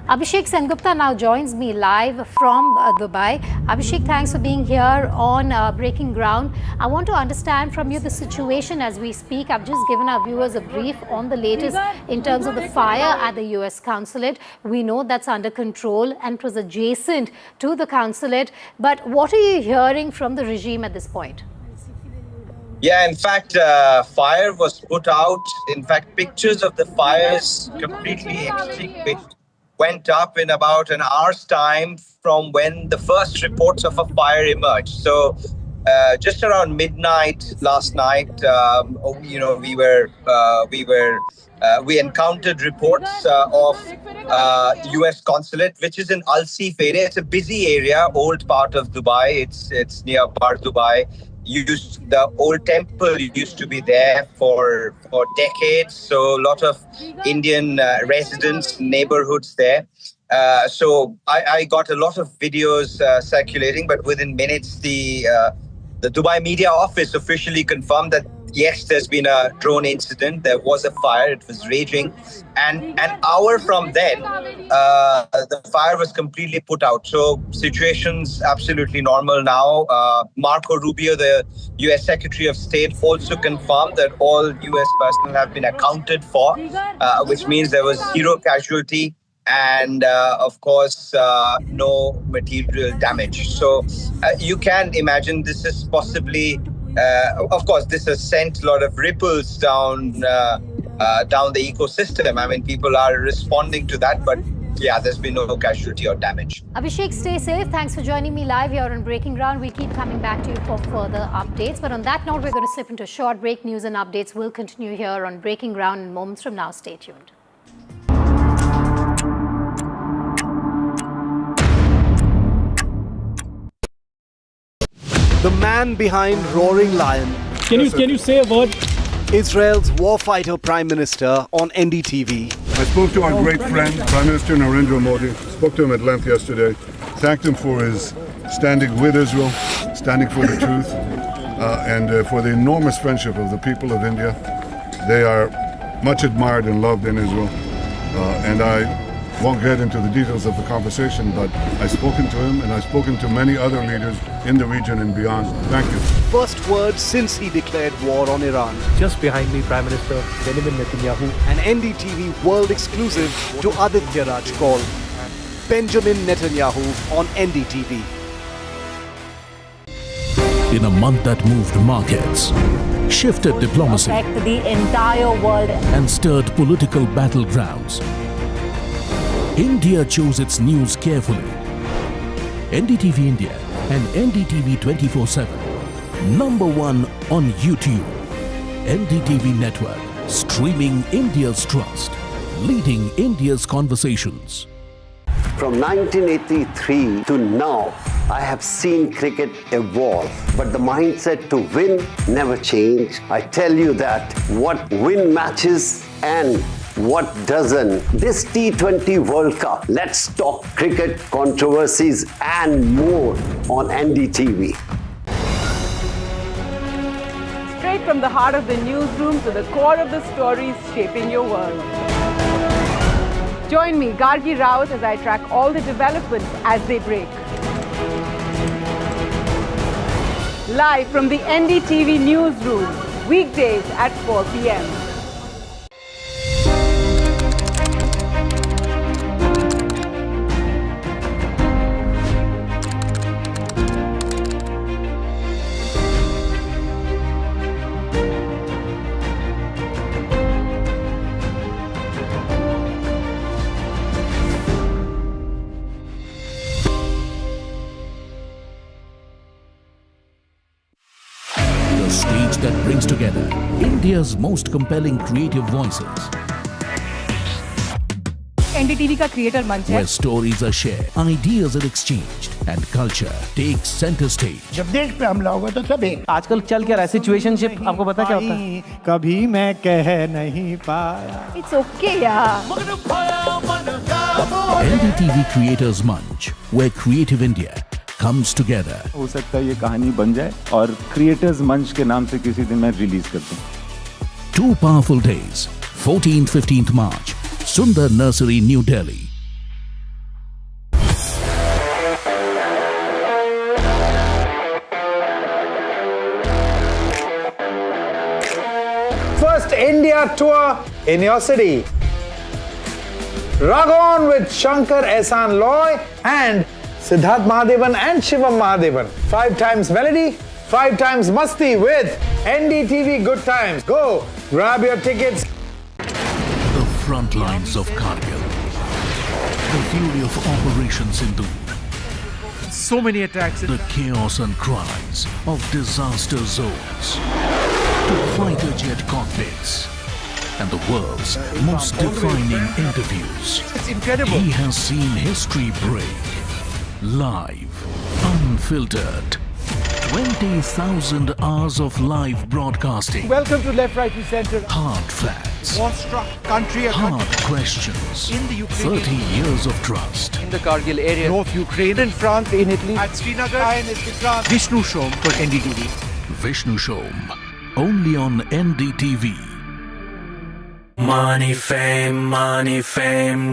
Abhishek Sengupta now joins me live from Dubai. Abhishek, thanks for being here on Breaking Ground. I want to understand from you the situation as we speak. I've just given our viewers a brief on the latest in terms of the fire at the US consulate. We know that's under control and it was adjacent to the consulate. But what are you hearing from the regime at this point? Yeah, in fact, fire was put out. In fact, pictures of the fires completely extinguished went up in about an hour's time from when the first reports of a fire emerged. So just around midnight last night, we encountered reports of US consulate, which is in Al Seef area. It's a busy area, old part of Dubai. It's near Bar Dubai. The old temple used to be there for decades, so a lot of Indian residents, neighborhoods there. So I got a lot of videos circulating, but within minutes the The Dubai media office officially confirmed that yes, there's been a drone incident. There was a fire. It was raging. And an hour from then, the fire was completely put out. So situation's absolutely normal now. Marco Rubio, the U.S. Secretary of State, also confirmed that all U.S. personnel have been accounted for, which means there was zero casualty and, of course, no material damage. So you can imagine this is possibly... of course, this has sent a lot of ripples down the ecosystem. I mean, people are responding to that, but yeah, there's been no casualty or damage. Abhishek, stay safe. Thanks for joining me live here on Breaking Ground. We'll keep coming back to you for further updates. But on that note, we're going to slip into a short break. News and updates will continue here on Breaking Ground in moments from now. Stay tuned. The man behind Roaring Lion. Can you say a word? Israel's warfighter prime minister on NDTV. I spoke to our great friend, Prime Minister Narendra Modi. Spoke to him at length yesterday. Thanked him for his standing with Israel, standing for the truth, and for the enormous friendship of the people of India. They are much admired and loved in Israel. And I won't get into the details of the conversation, but I've spoken to him and I've spoken to many other leaders in the region and beyond. Thank you. First word since he declared war on Iran. Just behind me, Prime Minister Benjamin Netanyahu. An NDTV world exclusive to Aditya Raj called Benjamin Netanyahu on NDTV. In a month that moved markets, shifted diplomacy, affect the entire world, and stirred political battlegrounds, India chose its news carefully. NDTV India and NDTV 24/7, #1 on YouTube. NDTV Network, streaming India's trust, leading India's conversations. From 1983 to now, I have seen cricket evolve, but the mindset to win never changed. I tell you that what win matches and what doesn't. This T20 World Cup, let's talk cricket, controversies and more on NDTV. straight from the heart of the newsroom to the core of the stories shaping your world. Join me, Gargi Raut, as I track all the developments as they break. Live from the NDTV newsroom, weekdays at 4 p.m. Stage that brings together India's most compelling creative voices. NDTV का creator मंच है. Where stories are shared, ideas are exchanged, and culture takes center stage. जब देश पे हमला होगा तो सब एक. आजकल चल क्या रहा है सिचुएशनशिप, आपको पता क्या होता है? कभी मैं कह नहीं पाया. It's okay यार. NDTV Creators Munch, where creative India comes together. हो सकता है ये कहानी बन जाए और क्रिएटर्स मंच के नाम से किसी दिन मैं रिलीज कर दूं. 2 powerful days, 14th-15th March, Sundar Nursery, New Delhi. First India tour in your city. Rock on with Shankar Ehsaan Loy and Siddharth Mahadevan and Shivam Mahadevan. 5 times melody, 5 times masti with NDTV Good Times. Go, grab your tickets. The front lines of Kargil. The fury of Operation Sindoor. So many attacks. The chaos and cries of disaster zones. To fighter jet cockpits. And the world's most defining interviews. It's incredible. He has seen history break. Live, unfiltered, 20,000 hours of live broadcasting. Welcome to Left, Right and Center. Hard fact, debates, War-struck country, hard questions, in the Ukraine, 30 years of trust. in the Kargil area, North Ukraine, in France, in Italy, at Srinagar, Vishnu Shom for NDTV. Vishnu Shom, only on NDTV. Money, fame,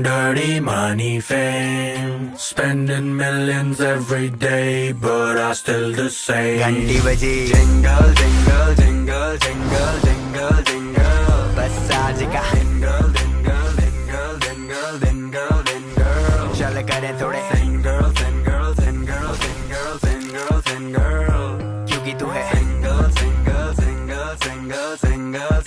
dirty money, fame. Spending millions every day, but I still the same. Ganti baji, jingle, jingle, jingle, jingle, jingle, jingle. Bas aaj ka jingle, jingle, jingle, jingle, jingle, jingle. Chal kare thode single, single, single, single, single, single. Kyunki tu hai single, single, single, single, single.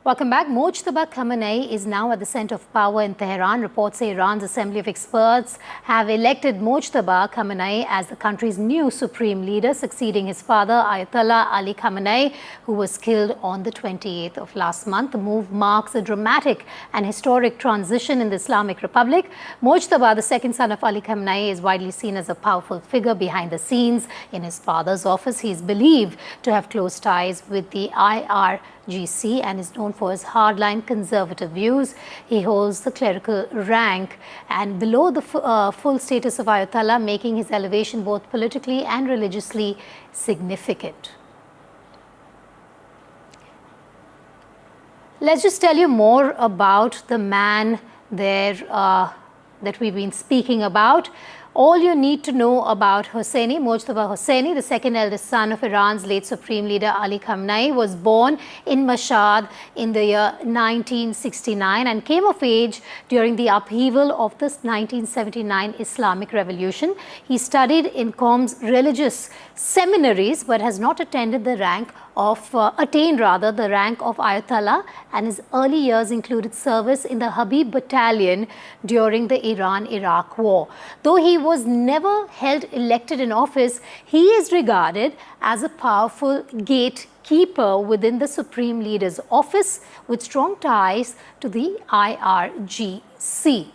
Welcome back. Mojtaba Khamenei is now at the center of power in Tehran. Reports say Iran's Assembly of Experts have elected Mojtaba Khamenei as the country's new supreme leader, succeeding his father, Ayatollah Ali Khamenei, who was killed on the 28th of last month. The move marks a dramatic and historic transition in the Islamic Republic. Mojtaba, the second son of Ali Khamenei, is widely seen as a powerful figure behind the scenes in his father's office. He is believed to have close ties with the IRGC and is known for his hardline conservative views. He holds the clerical rank and below the full status of Ayatollah, making his elevation both politically and religiously significant. Let's just tell you more about the man there that we've been speaking about. All you need to know about Hosseini, Mojtaba Hosseini, the second eldest son of Iran's late supreme leader Ali Khamenei, was born in Mashhad in the year 1969 and came of age during the upheaval of the 1979 Islamic Revolution. He studied in Qom's religious seminaries but has not attained the rank of Ayatollah, and his early years included service in the Habib Battalion during the Iran-Iraq War. Though he was never held elected in office, he is regarded as a powerful gatekeeper within the Supreme Leader's office with strong ties to the IRGC.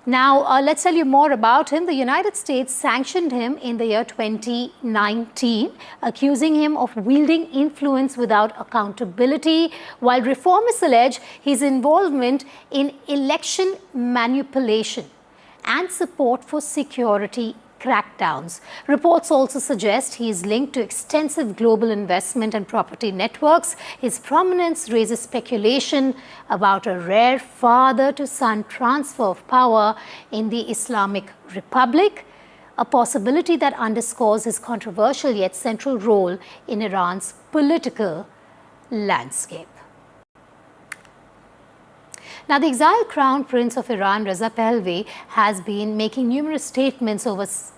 Now, let's tell you more about him. The United States sanctioned him in the year 2019, accusing him of wielding influence without accountability, while reformists allege his involvement in election manipulation and support for security crackdowns. Reports also suggest he is linked to extensive global investment and property networks. His prominence raises speculation about a rare father-to-son transfer of power in the Islamic Republic, a possibility that underscores his controversial yet central role in Iran's political landscape. Now, the exiled Crown Prince of Iran, Reza Pahlavi, has been making numerous statements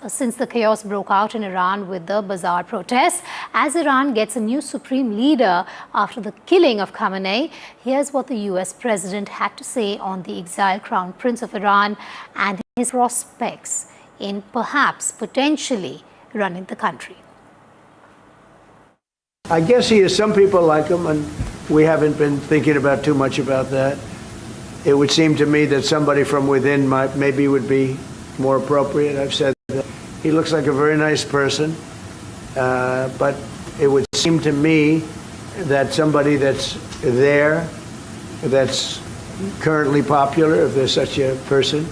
since the chaos broke out in Iran with the bazaar protests. As Iran gets a new supreme leader after the killing of Khamenei, here's what the US President had to say on the exiled Crown Prince of Iran and his prospects in potentially running the country. I guess some people like him, and we haven't been thinking about too much about that. It would seem to me that somebody from within maybe would be more appropriate. I've said that. He looks like a very nice person, but it would seem to me that somebody that's there, that's currently popular, if there's such a person,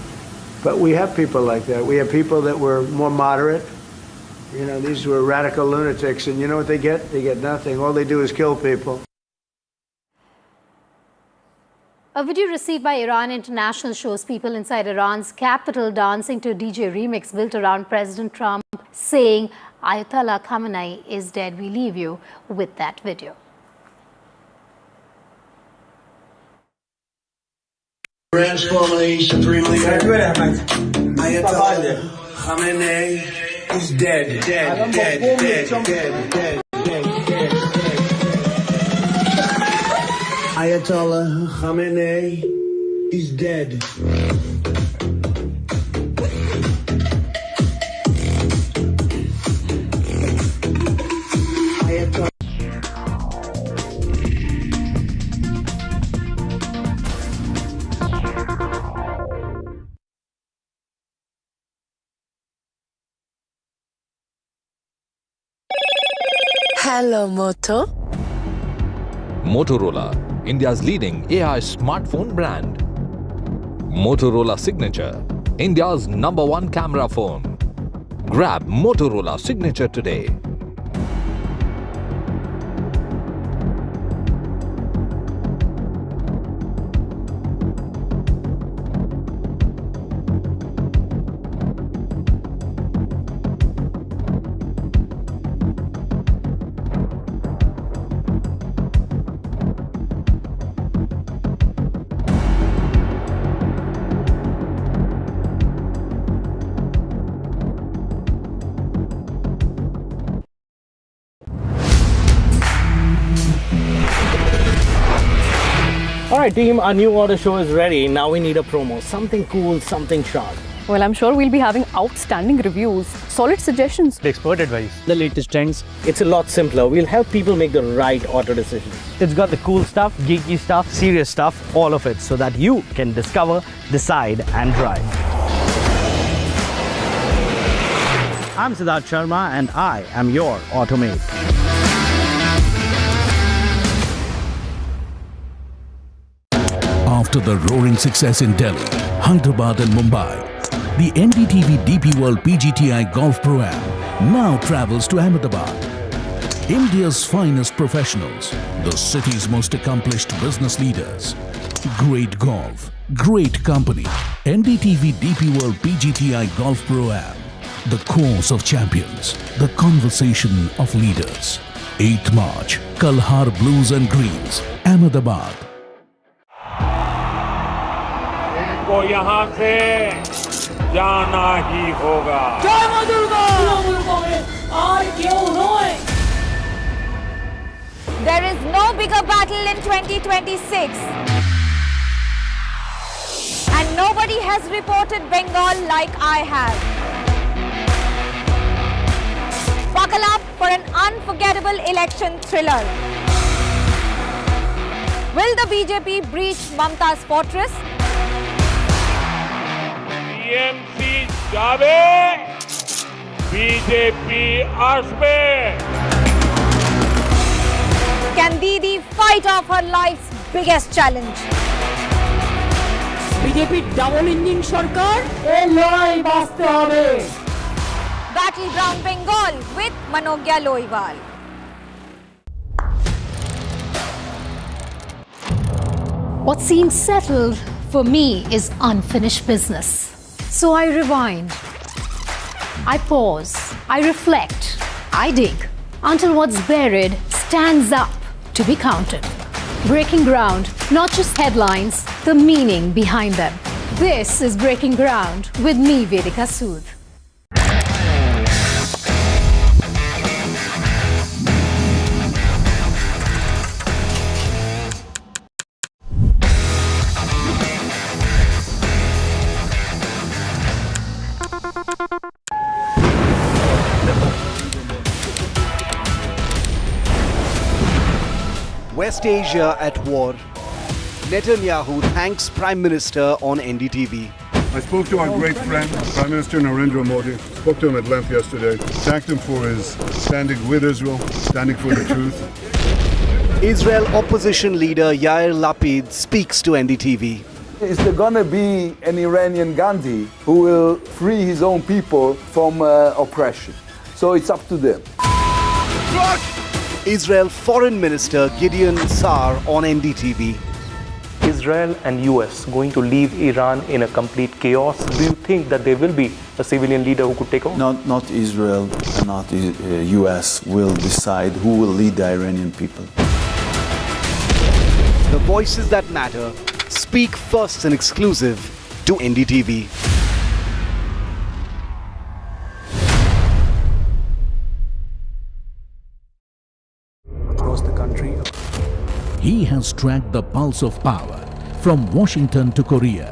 but we have people like that. We have people that were more moderate. You know, these were radical lunatics, and you know what they get? They get nothing. All they do is kill people. A video received by Iran International shows people inside Iran's capital dancing to a DJ remix built around President Trump saying, "Ayatollah Khamenei is dead." We leave you with that video. Iran's formerly supreme leader, Ayatollah Khamenei is dead. Ayatollah Khamenei is dead. Hello, Moto. Motorola, India's leading AI smartphone brand. Motorola Signature, India's #1 camera phone. Grab Motorola Signature today. Alright team, our new order show is ready. Now we need a promo. Something cool, something sharp. Well, I'm sure we'll be having outstanding reviews, solid suggestions, expert advice, the latest trends. It's a lot simpler. We'll help people make the right auto decisions. It's got the cool stuff, geeky stuff, serious stuff, all of it, so that you can discover, decide and drive. I'm Siddharth Sharma and I am your Automate. After the roaring success in Delhi, Hyderabad and Mumbai, the NDTV DP World PGTI Golf Pro-Am now travels to Ahmedabad. India's finest professionals, the city's most accomplished business leaders. Great golf, great company. NDTV DP World PGTI Golf Pro-Am. The course of champions, the conversation of leaders. 8th March, Kalhar Blues and Greens, Ahmedabad. को यहाँ से जाना ही होगा। जय मां Durga! There is no bigger battle in 2026. And nobody has reported Bengal like I have. Buckle up for an unforgettable election thriller. Will the BJP breach Mamta's fortress? TMC जावे, BJP आसपे. Can Didi fight off her life's biggest challenge? BJP double engine সরকার এই লড়াই বাঁচতে হবে। Battleground Bengal with Manogya Loiwal. What seems settled for me is unfinished business. So I rewind, I pause, I reflect, I dig until what's buried stands up to be counted. Breaking ground, not just headlines, the meaning behind them. This is Breaking Ground with me, Vedika Sood. West Asia at war. Netanyahu thanks Prime Minister on NDTV. I spoke to our great friend, Prime Minister Narendra Modi, spoke to him at length yesterday, thanked him for his standing with Israel, standing for the truth. Israel opposition leader Yair Lapid speaks to NDTV. Is there going to be an Iranian Gandhi who will free his own people from oppression? So it's up to them. Israel Foreign Minister Gideon Saar on NDTV. Israel and US going to leave Iran in a complete chaos? Do you think that there will be a civilian leader who could take over? Not Israel and not the US will decide who will lead the Iranian people. The voices that matter speak first and exclusive to NDTV. Across the country. He has tracked the pulse of power from Washington to Korea.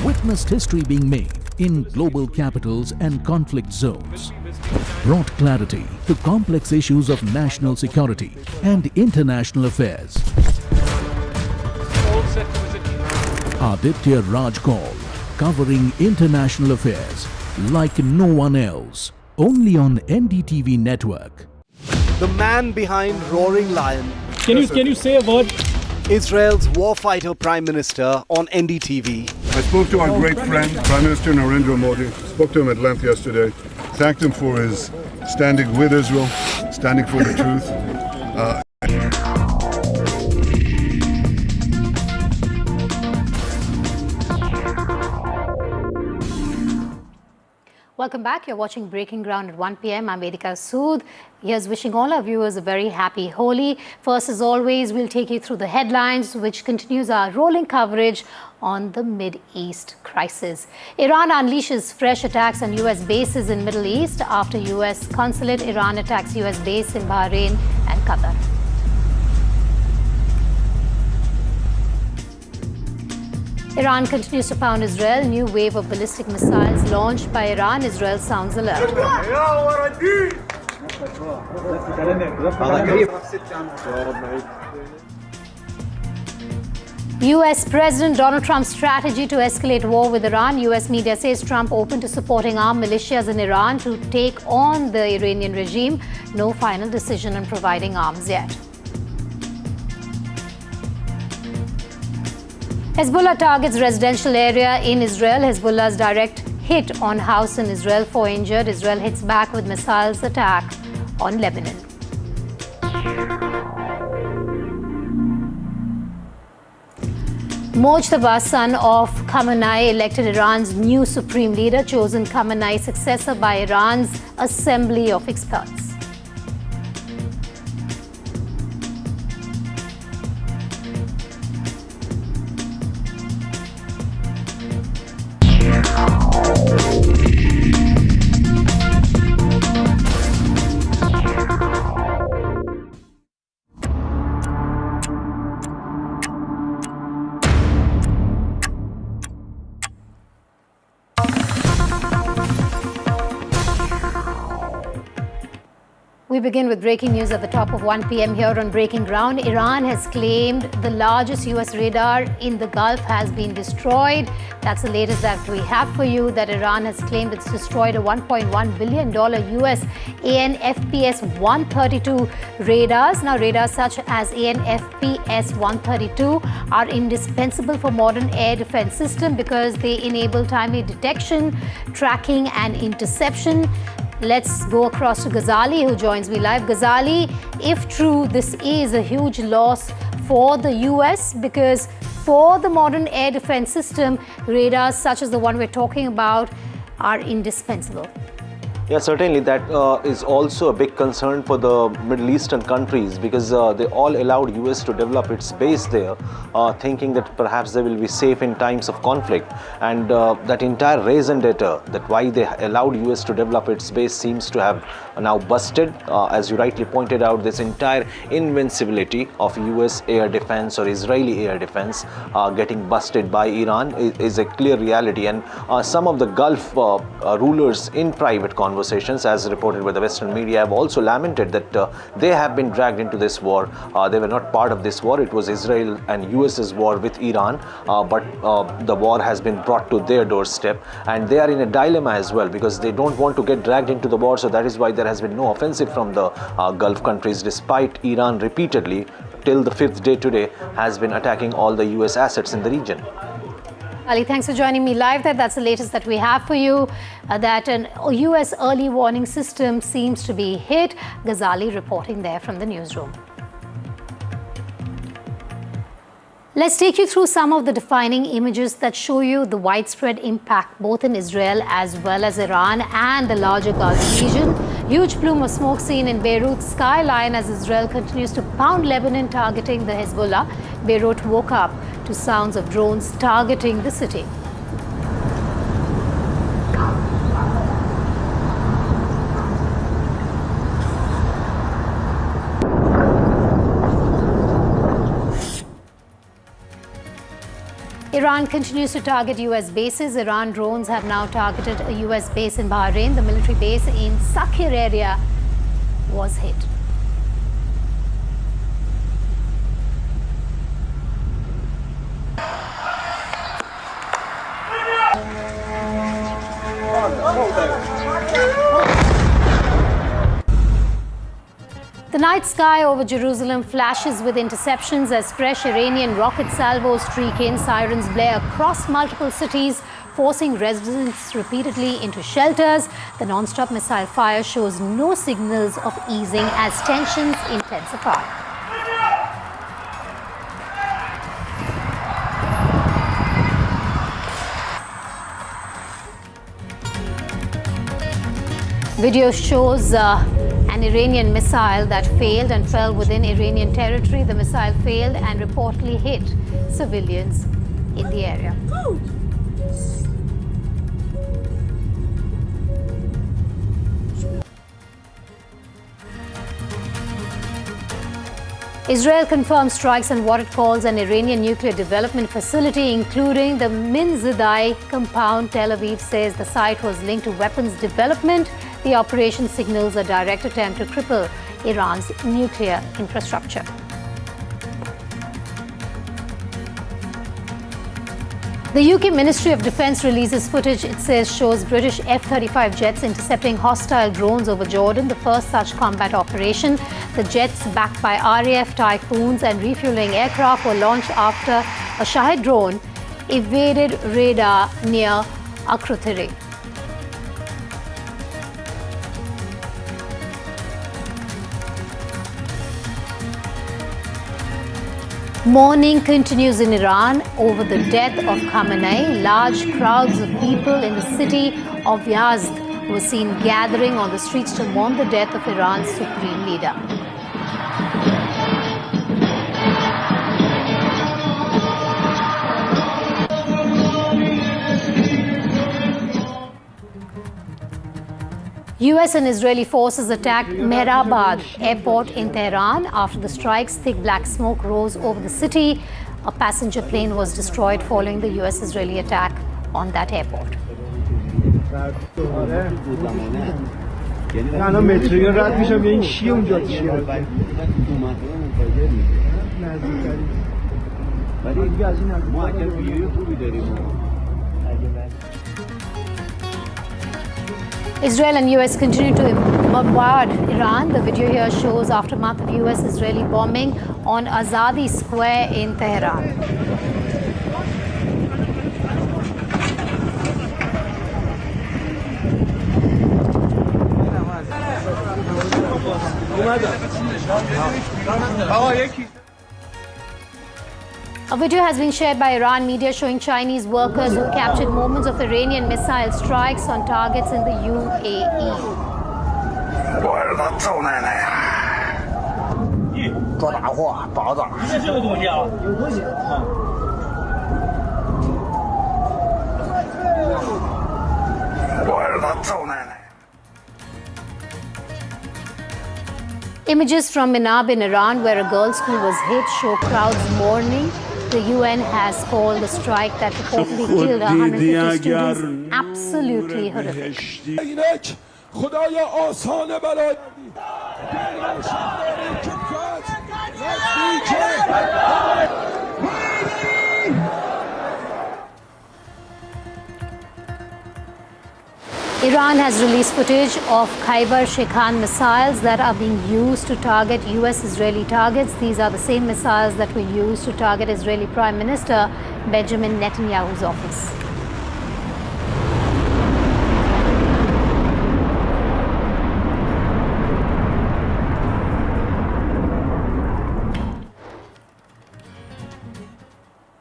Witnessed history being made in global capitals and conflict zones. Brought clarity to complex issues of national security and international affairs. Aditya Raj Kaul, covering international affairs like no one else. Only on NDTV network. The man behind Roaring Lion. Can you say a word? Israel's warfighter prime minister on NDTV. I spoke to our great friend, Prime Minister Narendra Modi. Spoke to him at length yesterday. Thanked him for his standing with Israel, standing for the truth. Welcome back. You're watching Breaking Ground at 1 p.m. I'm Vedika Sood. Here's wishing all our viewers a very happy Holi. First, as always, we'll take you through the headlines, which continues our rolling coverage on the Mid East crisis. Iran unleashes fresh attacks on U.S. bases in Middle East after U.S. consulate. Iran attacks U.S. base in Bahrain and Qatar. Iran continues to pound Israel. New wave of ballistic missiles launched by Iran. Israel sounds alert. U.S. President Donald Trump's strategy to escalate war with Iran. U.S. media says Trump open to supporting armed militias in Iran to take on the Iranian regime. No final decision on providing arms yet. Hezbollah targets residential area in Israel. Hezbollah's direct hit on house in Israel, 4 injured. Israel hits back with missiles attack on Lebanon. Mojtaba, son of Khamenei, elected Iran's new supreme leader, chosen Khamenei's successor by Iran's assembly of experts. We begin with breaking news at the top of 1 p.m. here on Breaking Ground. Iran has claimed the largest U.S. radar in the Gulf has been destroyed. That's the latest that we have for you, that Iran has claimed it's destroyed a $1.1 billion U.S. AN/FPS-132 radars. Now, radars such as AN/FPS-132 are indispensable for modern air defense system because they enable timely detection, tracking, and interception. Let's go across to Ghazali, who joins me live. Ghazali, if true, this is a huge loss for the US because for the modern air defense system, radars such as the one we're talking about are indispensable. Yeah, certainly that is also a big concern for the Middle Eastern countries because they all allowed US to develop its base there, thinking that perhaps they will be safe in times of conflict. And that entire raison d'etre, that why they allowed US to develop its base, seems to have now busted. As you rightly pointed out, this entire invincibility of US air defense or Israeli air defense getting busted by Iran is a clear reality. And some of the Gulf rulers in private conversations, as reported by the Western media, have also lamented that they have been dragged into this war. They were not part of this war. It was Israel and US's war with Iran, but the war has been brought to their doorstep, and they are in a dilemma as well because they don't want to get dragged into the war. So that is why there has been no offensive from the Gulf countries, despite Iran repeatedly, till the 5th day today, has been attacking all the US assets in the region. Ali, thanks for joining me live there. That's the latest that we have for you, that an US early warning system seems to be hit. Ghazali reporting there from the newsroom. Let's take you through some of the defining images that show you the widespread impact both in Israel as well as Iran and the larger Gulf region. Huge plume of smoke seen in Beirut's skyline as Israel continues to pound Lebanon, targeting the Hezbollah. Beirut woke up to sounds of drones targeting the city. Iran continues to target US bases. Iran drones have now targeted a US base in Bahrain. The military base in Sakir area was hit. The night sky over Jerusalem flashes with interceptions as fresh Iranian rocket salvos streak in. Sirens blare across multiple cities, forcing residents repeatedly into shelters. The non-stop missile fire shows no signals of easing as tensions intensify. Video shows an Iranian missile that failed and fell within Iranian territory. The missile failed and reportedly hit civilians in the area. Israel confirms strikes on what it calls an Iranian nuclear development facility, including the Minzadai compound. Tel Aviv says the site was linked to weapons development. The operation signals a direct attempt to cripple Iran's nuclear infrastructure. The UK Ministry of Defence releases footage it says shows British F-35 jets intercepting hostile drones over Jordan, the first such combat operation. The jets, backed by RAF Typhoons and refueling aircraft, were launched after a Shahid drone evaded radar near Akrotiri. Mourning continues in Iran over the death of Khamenei. Large crowds of people in the city of Yazd were seen gathering on the streets to mourn the death of Iran's supreme leader. US and Israeli forces attacked Mehrabad airport in Tehran. After the strikes, thick black smoke rose over the city. A passenger plane was destroyed following the US-Israeli attack on that airport. Israel and US continue to bombard Iran. The video here shows aftermath of US-Israeli bombing on Azadi Square in Tehran. A video has been shared by Iran media showing Chinese workers who captured moments of Iranian missile strikes on targets in the UAE. Images from Minab in Iran, where a girls' school was hit, show crowds mourning. The UN has called the strike that reportedly killed 150 students absolutely horrific. Iran has released footage of Khyber Shekhan missiles that are being used to target US-Israeli targets. These are the same missiles that were used to target Israeli Prime Minister Benjamin Netanyahu's office.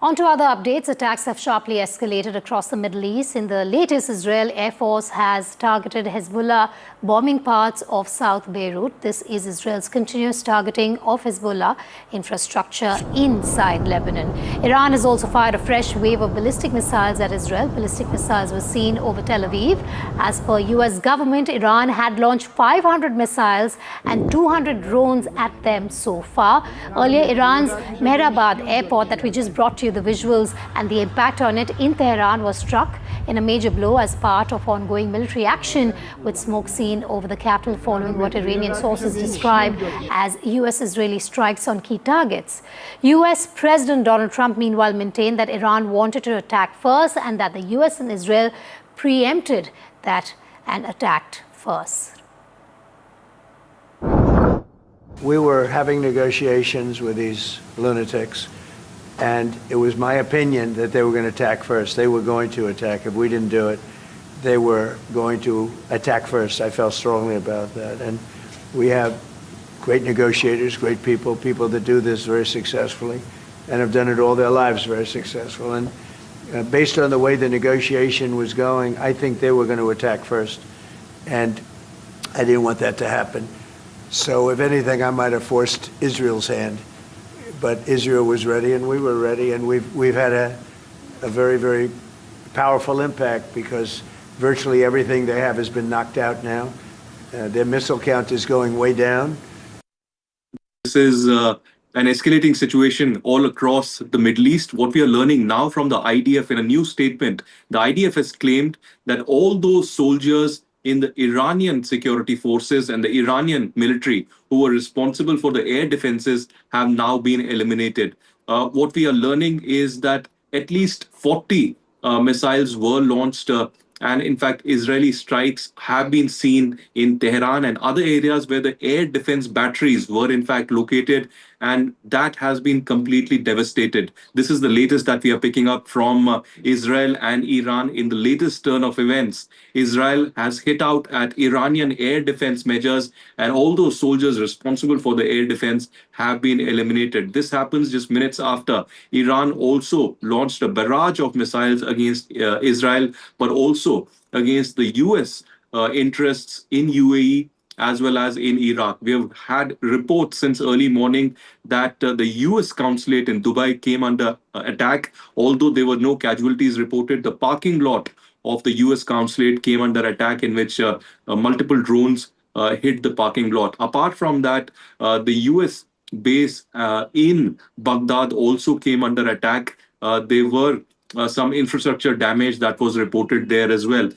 On to other updates. Attacks have sharply escalated across the Middle East. In the latest, Israel Air Force has targeted Hezbollah bombing parts of South Beirut. This is Israel's continuous targeting of Hezbollah infrastructure inside Lebanon. Iran has also fired a fresh wave of ballistic missiles at Israel. Ballistic missiles were seen over Tel Aviv. As per US government, Iran had launched 500 missiles and 200 drones at them so far. Earlier, Iran's Mehrabad airport that we just brought to you the visuals and the impact on it in Tehran was struck in a major blow as part of ongoing military action, with smoke seen over the capital following what Iranian sources describe as US-Israeli strikes on key targets. US President Donald Trump, meanwhile, maintained that Iran wanted to attack first and that the US and Israel preempted that and attacked first. We were having negotiations with these lunatics, and it was my opinion that they were going to attack first. They were going to attack. If we didn't do it, they were going to attack first. I felt strongly about that. And we have great negotiators, great people, people that do this very successfully and have done it all their lives very successful. And based on the way the negotiation was going, I think they were going to attack first. And I didn't want that to happen. So if anything, I might have forced Israel's hand. But Israel was ready and we were ready, and we've had a very, very powerful impact because virtually everything they have has been knocked out now. Their missile count is going way down. This is an escalating situation all across the Middle East. What we are learning now from the IDF in a new statement, the IDF has claimed that all those soldiers in the Iranian security forces and the Iranian military who were responsible for the air defenses have now been eliminated. What we are learning is that at least 40 missiles were launched, and in fact, Israeli strikes have been seen in Tehran and other areas where the air defense batteries were in fact located, and that has been completely devastated. This is the latest that we are picking up from Israel and Iran. In the latest turn of events, Israel has hit out at Iranian air defense measures, and all those soldiers responsible for the air defense have been eliminated. This happens just minutes after Iran also launched a barrage of missiles against Israel, but also against the US interests in UAE as well as in Iraq. We have had reports since early morning that the US consulate in Dubai came under attack. Although there were no casualties reported, the parking lot of the US consulate came under attack, in which multiple drones hit the parking lot. Apart from that, the US base in Baghdad also came under attack. There were some infrastructure damage that was reported there as well.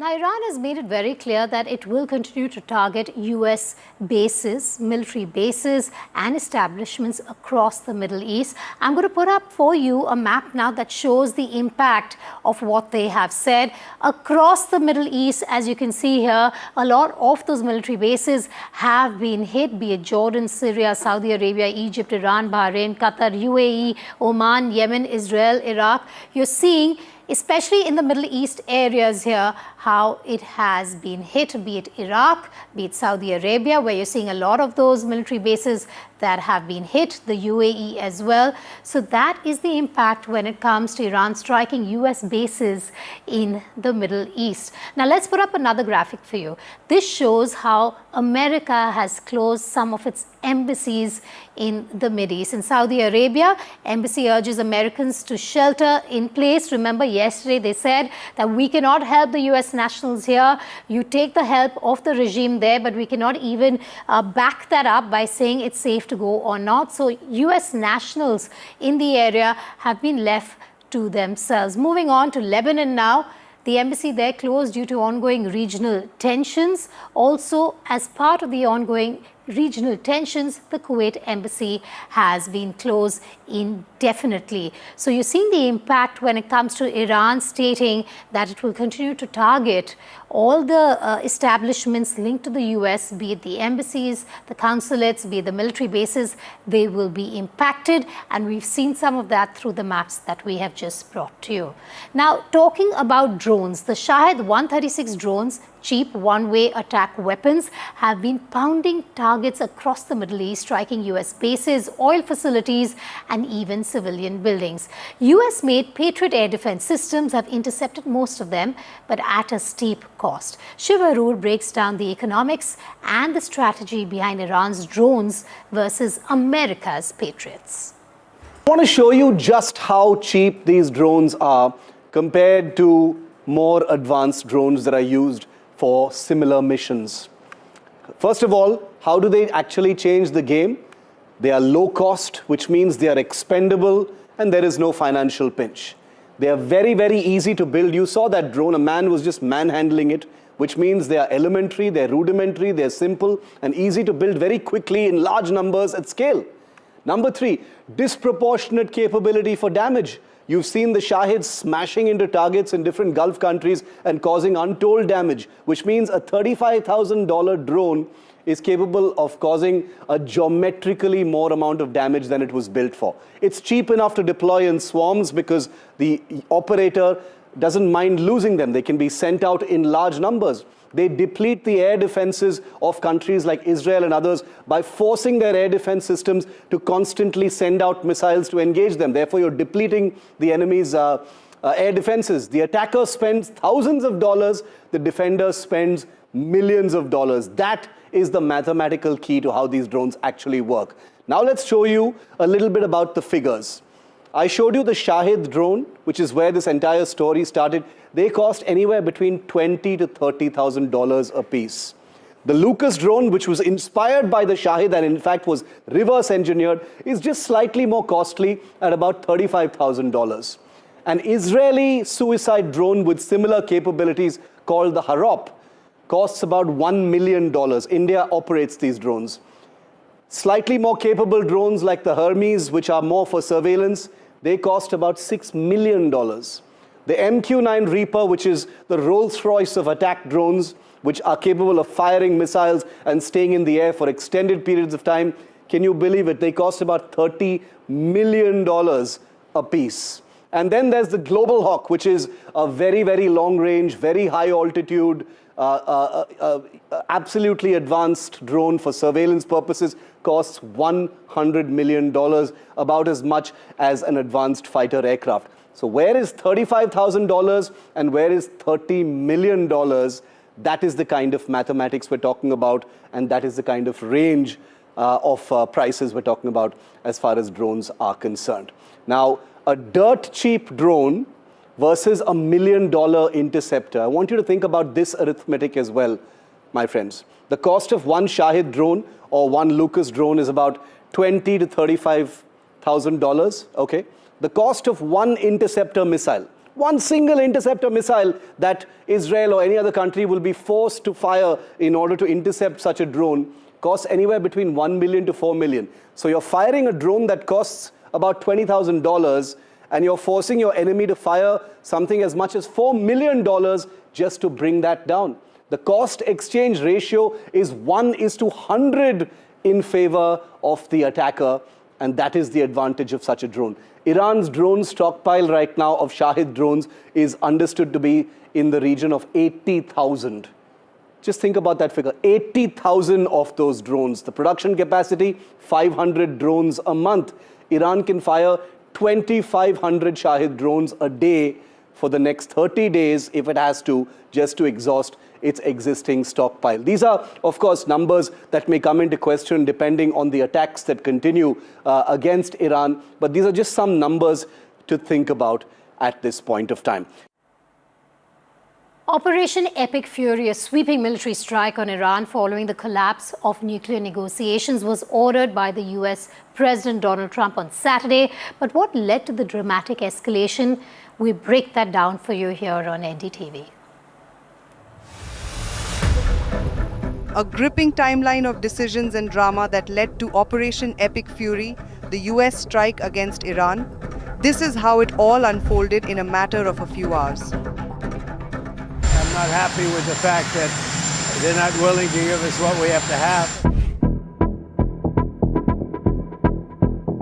Now, Iran has made it very clear that it will continue to target US bases, military bases and establishments across the Middle East. I'm going to put up for you a map now that shows the impact of what they have said. Across the Middle East, as you can see here, a lot of those military bases have been hit, be it Jordan, Syria, Saudi Arabia, Egypt, Iran, Bahrain, Qatar, UAE, Oman, Yemen, Israel, Iraq. You're seeing, especially in the Middle East areas here, how it has been hit, be it Iraq, be it Saudi Arabia, where you're seeing a lot of those military bases that have been hit, the UAE as well. So that is the impact when it comes to Iran striking US bases in the Middle East. Now let's put up another graphic for you. This shows how America has closed some of its embassies in the Middle East. In Saudi Arabia, embassy urges Americans to shelter in place. Remember, yesterday they said that we cannot help the US nationals here. You take the help of the regime there, but we cannot even back that up by saying it's safe to go or not. So US nationals in the area have been left to themselves. Moving on to Lebanon now. The embassy there closed due to ongoing regional tensions. Also, as part of the ongoing regional tensions, the Kuwait embassy has been closed indefinitely. So you're seeing the impact when it comes to Iran stating that it will continue to target all the establishments linked to the US, be it the embassies, the consulates, be it the military bases. They will be impacted, and we've seen some of that through the maps that we have just brought to you. Now, talking about drones, the Shahed 136 drones, cheap one-way attack weapons, have been pounding targets across the Middle East, striking US bases, oil facilities and even civilian buildings. US-made Patriot air defense systems have intercepted most of them, but at a steep cost. Shiv Arur breaks down the economics and the strategy behind Iran's drones versus America's Patriots. I want to show you just how cheap these drones are compared to more advanced drones that are used for similar missions. First of all, how do they actually change the game? They are low cost, which means they are expendable and there is no financial pinch. They are very, very easy to build. You saw that drone, a man was just manhandling it, which means they are elementary, they're rudimentary, they're simple and easy to build very quickly in large numbers at scale. Number 3, disproportionate capability for damage. You've seen the Shahed smashing into targets in different Gulf countries and causing untold damage, which means a $35,000 drone is capable of causing a geometrically more amount of damage than it was built for. It's cheap enough to deploy in swarms because the operator doesn't mind losing them. They can be sent out in large numbers. They deplete the air defenses of countries like Israel and others by forcing their air defense systems to constantly send out missiles to engage them. Therefore, you're depleting the enemy's air defenses. The attacker spends thousands of dollars. The defender spends millions of dollars. That is the mathematical key to how these drones actually work. Now let's show you a little bit about the figures. I showed you the Shahed drone, which is where this entire story started. They cost anywhere between $20,000 to $30,000 a piece. The Lucas drone, which was inspired by the Shahed and in fact was reverse engineered, is just slightly more costly at about $35,000. An Israeli suicide drone with similar capabilities called the Harop costs about $1 million. India operates these drones. Slightly more capable drones like the Hermes, which are more for surveillance, they cost about $6 million. The MQ-9 Reaper, which is the Rolls-Royce of attack drones, which are capable of firing missiles and staying in the air for extended periods of time, can you believe it? They cost about $30 million a piece. And then there's the Global Hawk, which is a very, very long range, very high altitude, absolutely advanced drone for surveillance purposes, costs $100 million, about as much as an advanced fighter aircraft. So where is $35,000 and where is $30 million? That is the kind of mathematics we're talking about, and that is the kind of range of prices we're talking about as far as drones are concerned. Now, a dirt cheap drone versus $1 million interceptor. I want you to think about this arithmetic as well, my friends. The cost of one Shahed drone or one Lucas drone is about $20,000 to $35,000, okay? The cost of one interceptor missile, one single interceptor missile that Israel or any other country will be forced to fire in order to intercept such a drone, costs anywhere between $1 million to $4 million. So you're firing a drone that costs about $20,000 and you're forcing your enemy to fire something as much as $4 million just to bring that down. The cost exchange ratio is 1:100 in favor of the attacker, and that is the advantage of such a drone. Iran's drone stockpile right now of Shahed drones is understood to be in the region of 80,000. Just think about that figure, 80,000 of those drones. The production capacity, 500 drones a month. Iran can fire 2,500 Shahed drones a day for the next 30 days if it has to, just to exhaust its existing stockpile. These are, of course, numbers that may come into question depending on the attacks that continue against Iran, but these are just some numbers to think about at this point of time. Operation Epic Fury, a sweeping military strike on Iran following the collapse of nuclear negotiations, was ordered by the US President Donald Trump on Saturday. But what led to the dramatic escalation? We break that down for you here on NDTV. A gripping timeline of decisions and drama that led to Operation Epic Fury, the US strike against Iran. This is how it all unfolded in a matter of a few hours. I'm not happy with the fact that they're not willing to give us what we have to have.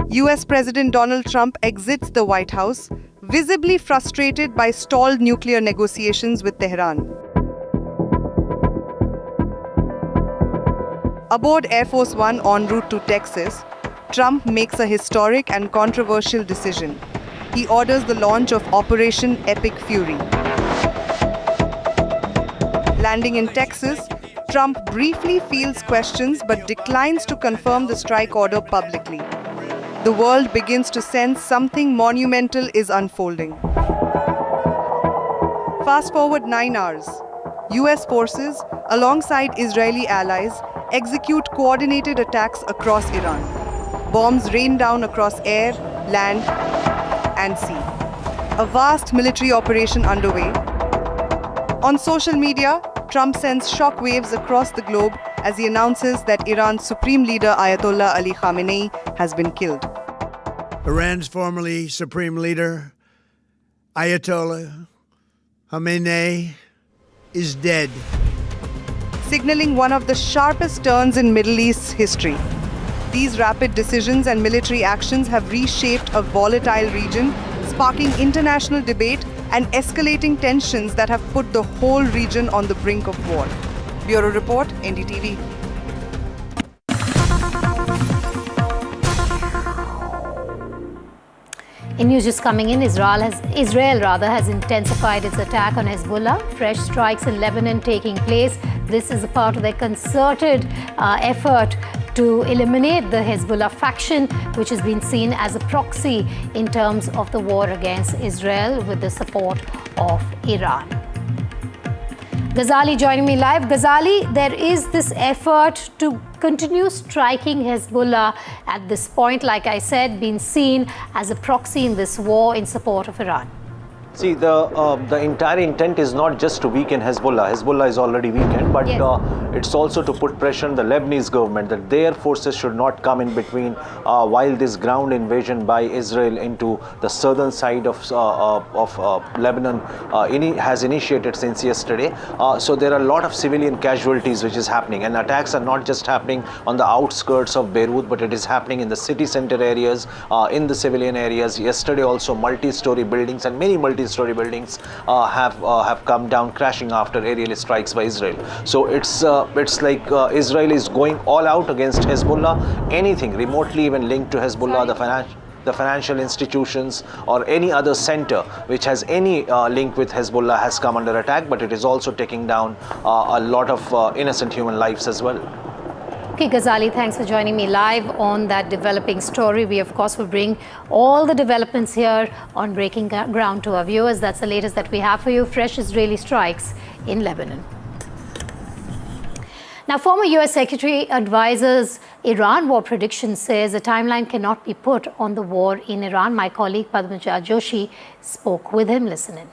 US President Donald Trump exits the White House, visibly frustrated by stalled nuclear negotiations with Tehran. Aboard Air Force One en route to Texas, Trump makes a historic and controversial decision. He orders the launch of Operation Epic Fury. Landing in Texas, Trump briefly fields questions but declines to confirm the strike order publicly. The world begins to sense something monumental is unfolding. Fast forward 9 hours. US forces, alongside Israeli allies, execute coordinated attacks across Iran. Bombs rain down across air, land, and sea. A vast military operation underway. On social media, Trump sends shockwaves across the globe as he announces that Iran's supreme leader Ayatollah Ali Khamenei has been killed. Iran's formerly supreme leader, Ayatollah Khamenei is dead. Signaling one of the sharpest turns in Middle East's history. These rapid decisions and military actions have reshaped a volatile region, sparking international debate and escalating tensions that have put the whole region on the brink of war. Bureau Report, NDTV. In news just coming in, Israel has intensified its attack on Hezbollah. Fresh strikes in Lebanon taking place. This is a part of their concerted effort to eliminate the Hezbollah faction, which has been seen as a proxy in terms of the war against Israel with the support of Iran. Ghazali joining me live. Ghazali, there is this effort to continue striking Hezbollah at this point, like I said, being seen as a proxy in this war in support of Iran. See, the entire intent is not just to weaken Hezbollah. Hezbollah is already weakened, but it's also to put pressure on the Lebanese government that their forces should not come in between while this ground invasion by Israel into the southern side of Lebanon has initiated since yesterday. So there are a lot of civilian casualties which is happening, and attacks are not just happening on the outskirts of Beirut, but it is happening in the city center areas, in the civilian areas. Yesterday also multi-story buildings and many multi-story buildings have come down crashing after aerial strikes by Israel. So it's like Israel is going all out against Hezbollah. Anything remotely even linked to Hezbollah, the financial institutions or any other center which has any link with Hezbollah has come under attack, but it is also taking down a lot of innocent human lives as well. Okay, Ghazali, thanks for joining me live on that developing story. We, of course, will bring all the developments here on Breaking Ground to our viewers. That's the latest that we have for you. Fresh Israeli strikes in Lebanon. Now, former U.S. Secretary advisor's Iran war prediction says a timeline cannot be put on the war in Iran. My colleague Padmaja Joshi spoke with him. Listen in.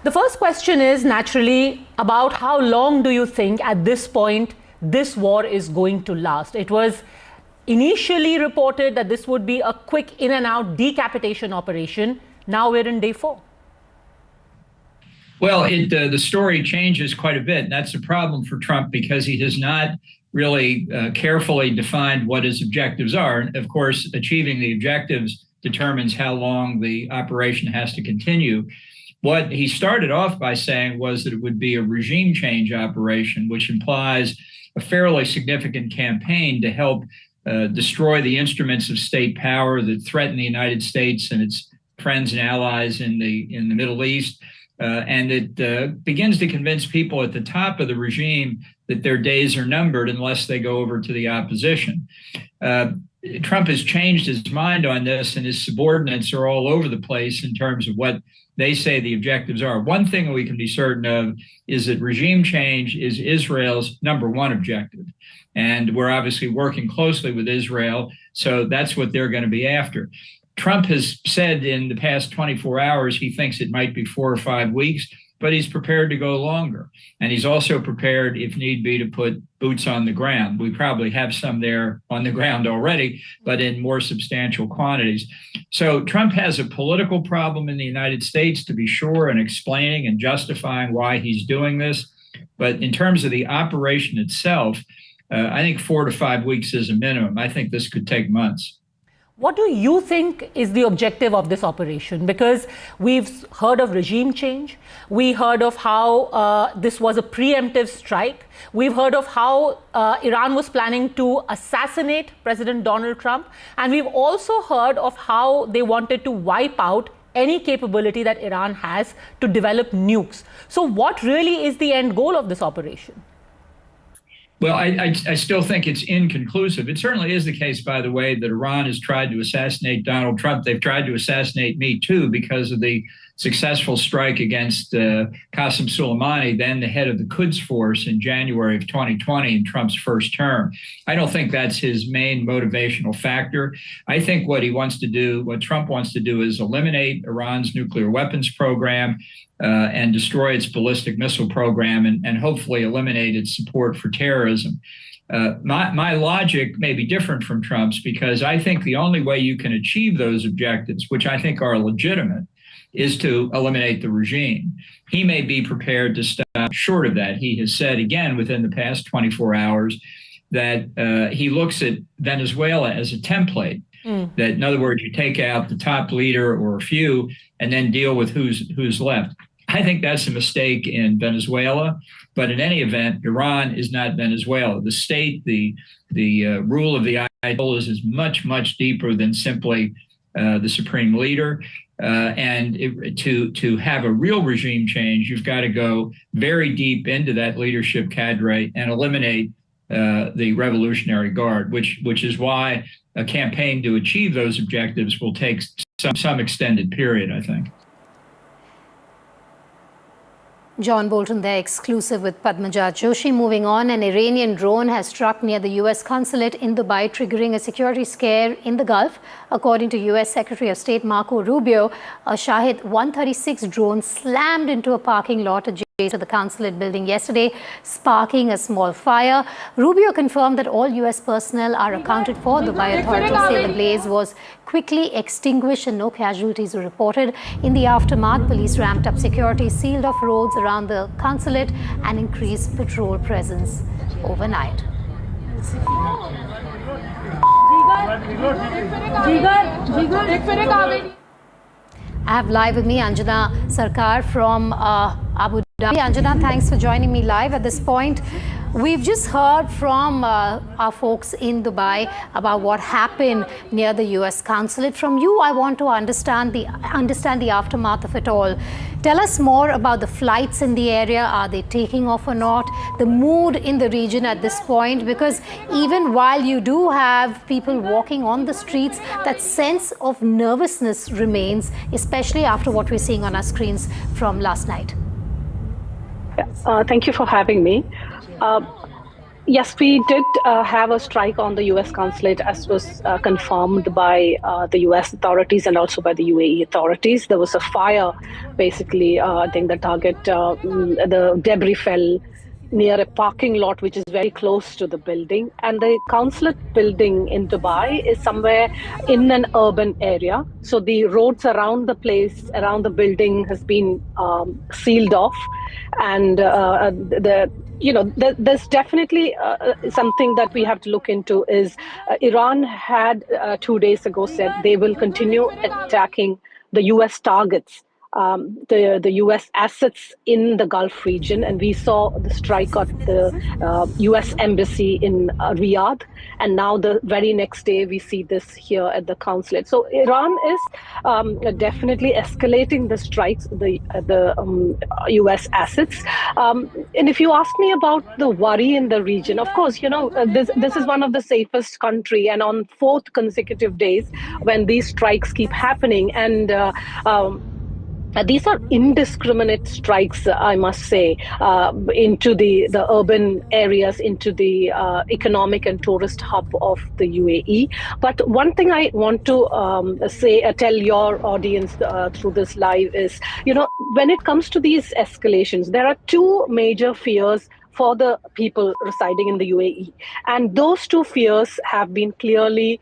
The first question is naturally about how long do you think at this point this war is going to last? It was initially reported that this would be a quick in and out decapitation operation. Now we're in day 4. Well, the story changes quite a bit. That's a problem for Trump because he has not really carefully defined what his objectives are. And of course, achieving the objectives determines how long the operation has to continue. What he started off by saying was that it would be a regime change operation, which implies a fairly significant campaign to help destroy the instruments of state power that threaten the United States and its friends and allies in the Middle East. And it begins to convince people at the top of the regime that their days are numbered unless they go over to the opposition. Trump has changed his mind on this, and his subordinates are all over the place in terms of what they say the objectives are. One thing we can be certain of is that regime change is Israel's #1 objective. And we're obviously working closely with Israel, so that's what they're going to be after. Trump has said in the past 24 hours he thinks it might be 4 or 5 weeks, but he's prepared to go longer. And he's also prepared, if need be, to put boots on the ground. We probably have some there on the ground already, but in more substantial quantities. So Trump has a political problem in the United States, to be sure, and explaining and justifying why he's doing this. But in terms of the operation itself, I think 4 to 5 weeks is a minimum. I think this could take months. What do you think is the objective of this operation? Because we've heard of regime change. We heard of how this was a preemptive strike. We've heard of how Iran was planning to assassinate President Donald Trump. And we've also heard of how they wanted to wipe out any capability that Iran has to develop nukes. So what really is the end goal of this operation? Well, I still think it's inconclusive. It certainly is the case, by the way, that Iran has tried to assassinate Donald Trump. They've tried to assassinate me, too, because of the successful strike against Qasem Soleimani, then the head of the Quds Force, in January of 2020 in Trump's first term. I don't think that's his main motivational factor. I think what Trump wants to do is eliminate Iran's nuclear weapons program, and destroy its ballistic missile program and hopefully eliminate its support for terrorism. My logic may be different from Trump's because I think the only way you can achieve those objectives, which I think are legitimate, is to eliminate the regime. He may be prepared to stop short of that. He has said again within the past 24 hours that he looks at Venezuela as a template. That, in other words, you take out the top leader or a few and then deal with who's left. I think that's a mistake in Venezuela, but in any event, Iran is not Venezuela. The state, the rule of the Ayatollahs is much, much deeper than simply the supreme leader. To have a real regime change, you've got to go very deep into that leadership cadre and eliminate the Revolutionary Guard, which is why a campaign to achieve those objectives will take some extended period, I think. John Bolton there, exclusive with Padmaja Joshi. Moving on, an Iranian drone has struck near the U.S. consulate in Dubai, triggering a security scare in the Gulf. According to U.S. Secretary of State Marco Rubio, a Shahid 136 drone slammed into a parking lot adjacent to the consulate building yesterday, sparking a small fire. Rubio confirmed that all U.S. personnel are accounted for. Dubai authorities say the blaze was quickly extinguished and no casualties were reported. In the aftermath, police ramped up security, sealed off roads around the consulate and increased patrol presence overnight. I have live with me Anjana Sarkar from Abu Dhabi. Anjana, thanks for joining me live at this point. We've just heard from our folks in Dubai about what happened near the U.S. consulate. From you, I want to understand the aftermath of it all. Tell us more about the flights in the area. Are they taking off or not? The mood in the region at this point, because even while you do have people walking on the streets, that sense of nervousness remains, especially after what we're seeing on our screens from last night. Thank you for having me. Yes, we did have a strike on the U.S. consulate, as was confirmed by the U.S. authorities and also by the UAE authorities. There was a fire, basically. I think the target, the debris fell near a parking lot, which is very close to the building. And the consulate building in Dubai is somewhere in an urban area. So the roads around the place, around the building, has been sealed off. And there's definitely something that we have to look into is Iran had 2 days ago said they will continue attacking the U.S. targets, the U.S. assets in the Gulf region. And we saw the strike at the U.S. embassy in Riyadh. And now the very next day, we see this here at the consulate. So Iran is definitely escalating the strikes, the U.S. assets. And if you ask me about the worry in the region, of course, this is one of the safest country. And on 4th consecutive days, when these strikes keep happening, and these are indiscriminate strikes, I must say, into the urban areas, into the economic and tourist hub of the UAE. But one thing I want to tell your audience through this live is, when it comes to these escalations, there are two major fears for the people residing in the UAE. And those two fears have been clearly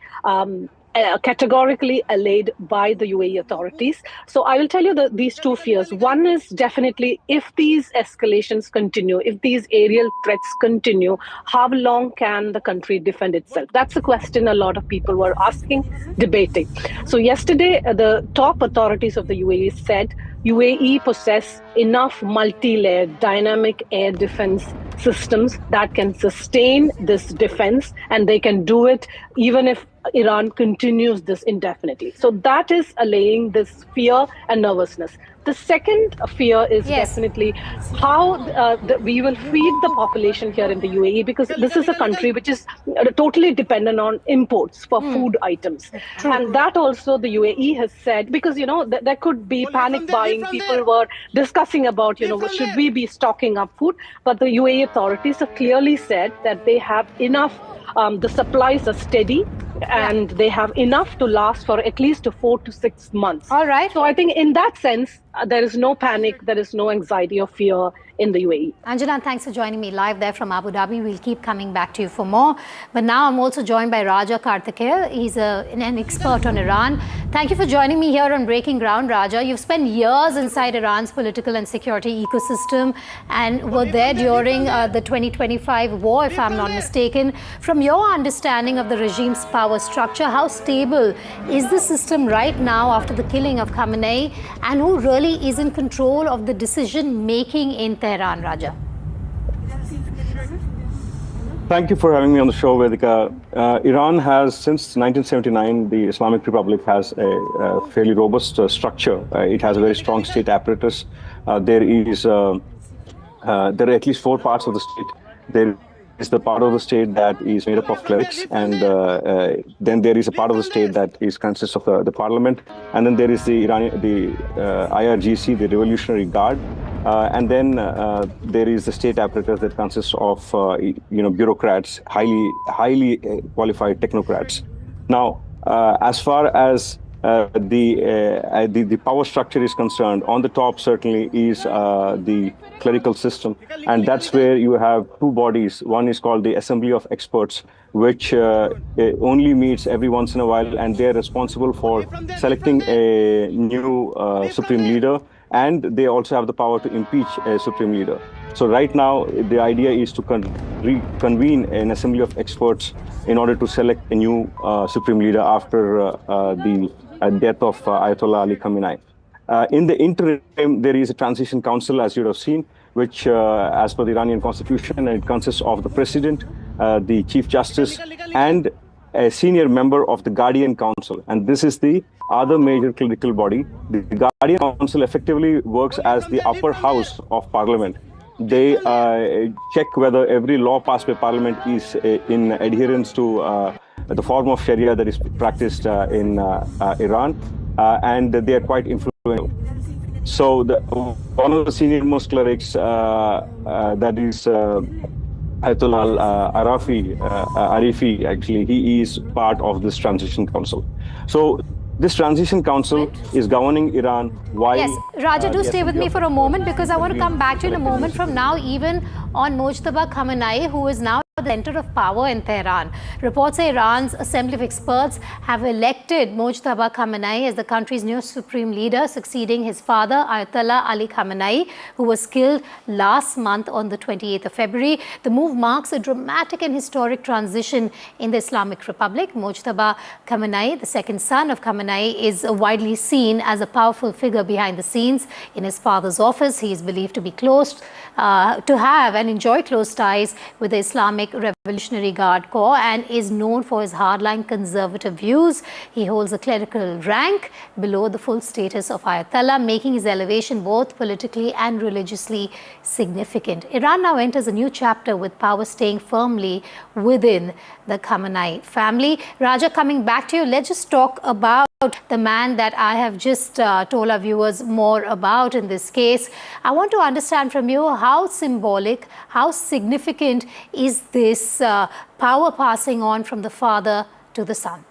categorically allayed by the UAE authorities. So I will tell you these two fears. One is definitely, if these escalations continue, if these aerial threats continue, how long can the country defend itself? That's a question a lot of people were asking, debating. So yesterday, the top authorities of the UAE said UAE possess enough multi-layered dynamic air defense systems that can sustain this defense, and they can do it even if Iran continues this indefinitely. So that is allaying this fear and nervousness. The second fear is definitely how we will feed the population here in the UAE, because this is a country which is totally dependent on imports for food items. And that also the UAE has said, because, there could be panic buying. People were discussing about, should we be stocking up food? But the UAE authorities have clearly said that they have enough. The supplies are steady, and they have enough to last for at least 4 to 6 months. All right. So I think in that sense, there is no panic, there is no anxiety or fear in the UAE. Anjana, thanks for joining me live there from Abu Dhabi. We'll keep coming back to you for more. But now I'm also joined by Raja Karthikeya. He's an expert on Iran. Thank you for joining me here on Breaking Ground, Raja. You've spent years inside Iran's political and security ecosystem and were there during the 2025 war, if I'm not mistaken. From your understanding of the regime's power structure, how stable is the system right now after the killing of Khamenei, and who really is in control of the decision-making in Tehran, Raja? Thank you for having me on the show, Vedika. Iran has, since 1979, the Islamic Republic has a fairly robust structure. It has a very strong state apparatus. There are at least 4 parts of the state. There is the part of the state that is made up of clerics, and then there is a part of the state that consists of the parliament, and then there is the IRGC, the Revolutionary Guard. And then there is the state apparatus that consists of bureaucrats, highly qualified technocrats. Now, as far as the power structure is concerned, on the top certainly is the clerical system, and that's where you have 2 bodies. One is called the Assembly of Experts, which only meets every once in a while, and they're responsible for selecting a new supreme leader, and they also have the power to impeach a supreme leader. So right now, the idea is to reconvene an Assembly of Experts in order to select a new supreme leader after the death of Ayatollah Ali Khamenei. In the interim, there is a transition council, as you have seen, which, as per the Iranian constitution, it consists of the president, the chief justice, and a senior member of the Guardian Council. And this is the other major clerical body. The Guardian Council effectively works as the upper house of parliament. They check whether every law passed by parliament is in adherence to the form of Sharia that is practiced in Iran, and they are quite influential. So one of the senior most clerics, that is Ayatollah Arifi, actually, he is part of this transition council. So this transition council is governing Iran while... Yes, Raja, do stay with me for a moment, because I want to come back to you in a moment from now, even on Mojtaba Khamenei, who is now the center of power in Tehran. Reports say Iran's Assembly of Experts have elected Mojtaba Khamenei as the country's new supreme leader, succeeding his father, Ayatollah Ali Khamenei, who was killed last month on the 28th of February. The move marks a dramatic and historic transition in the Islamic Republic. Mojtaba Khamenei, the second son of Khamenei, is widely seen as a powerful figure behind the scenes. In his father's office, he is believed to be to have and enjoy close ties with the Islamic Revolutionary Guard Corps, and is known for his hardline conservative views. He holds a clerical rank below the full status of Ayatollah, making his elevation both politically and religiously significant. Iran now enters a new chapter with power staying firmly within the Khamenei family. Raja, coming back to you, let's just talk about the man that I have just told our viewers more about in this case. I want to understand from you how symbolic, how significant is this power passing on from the father to the son?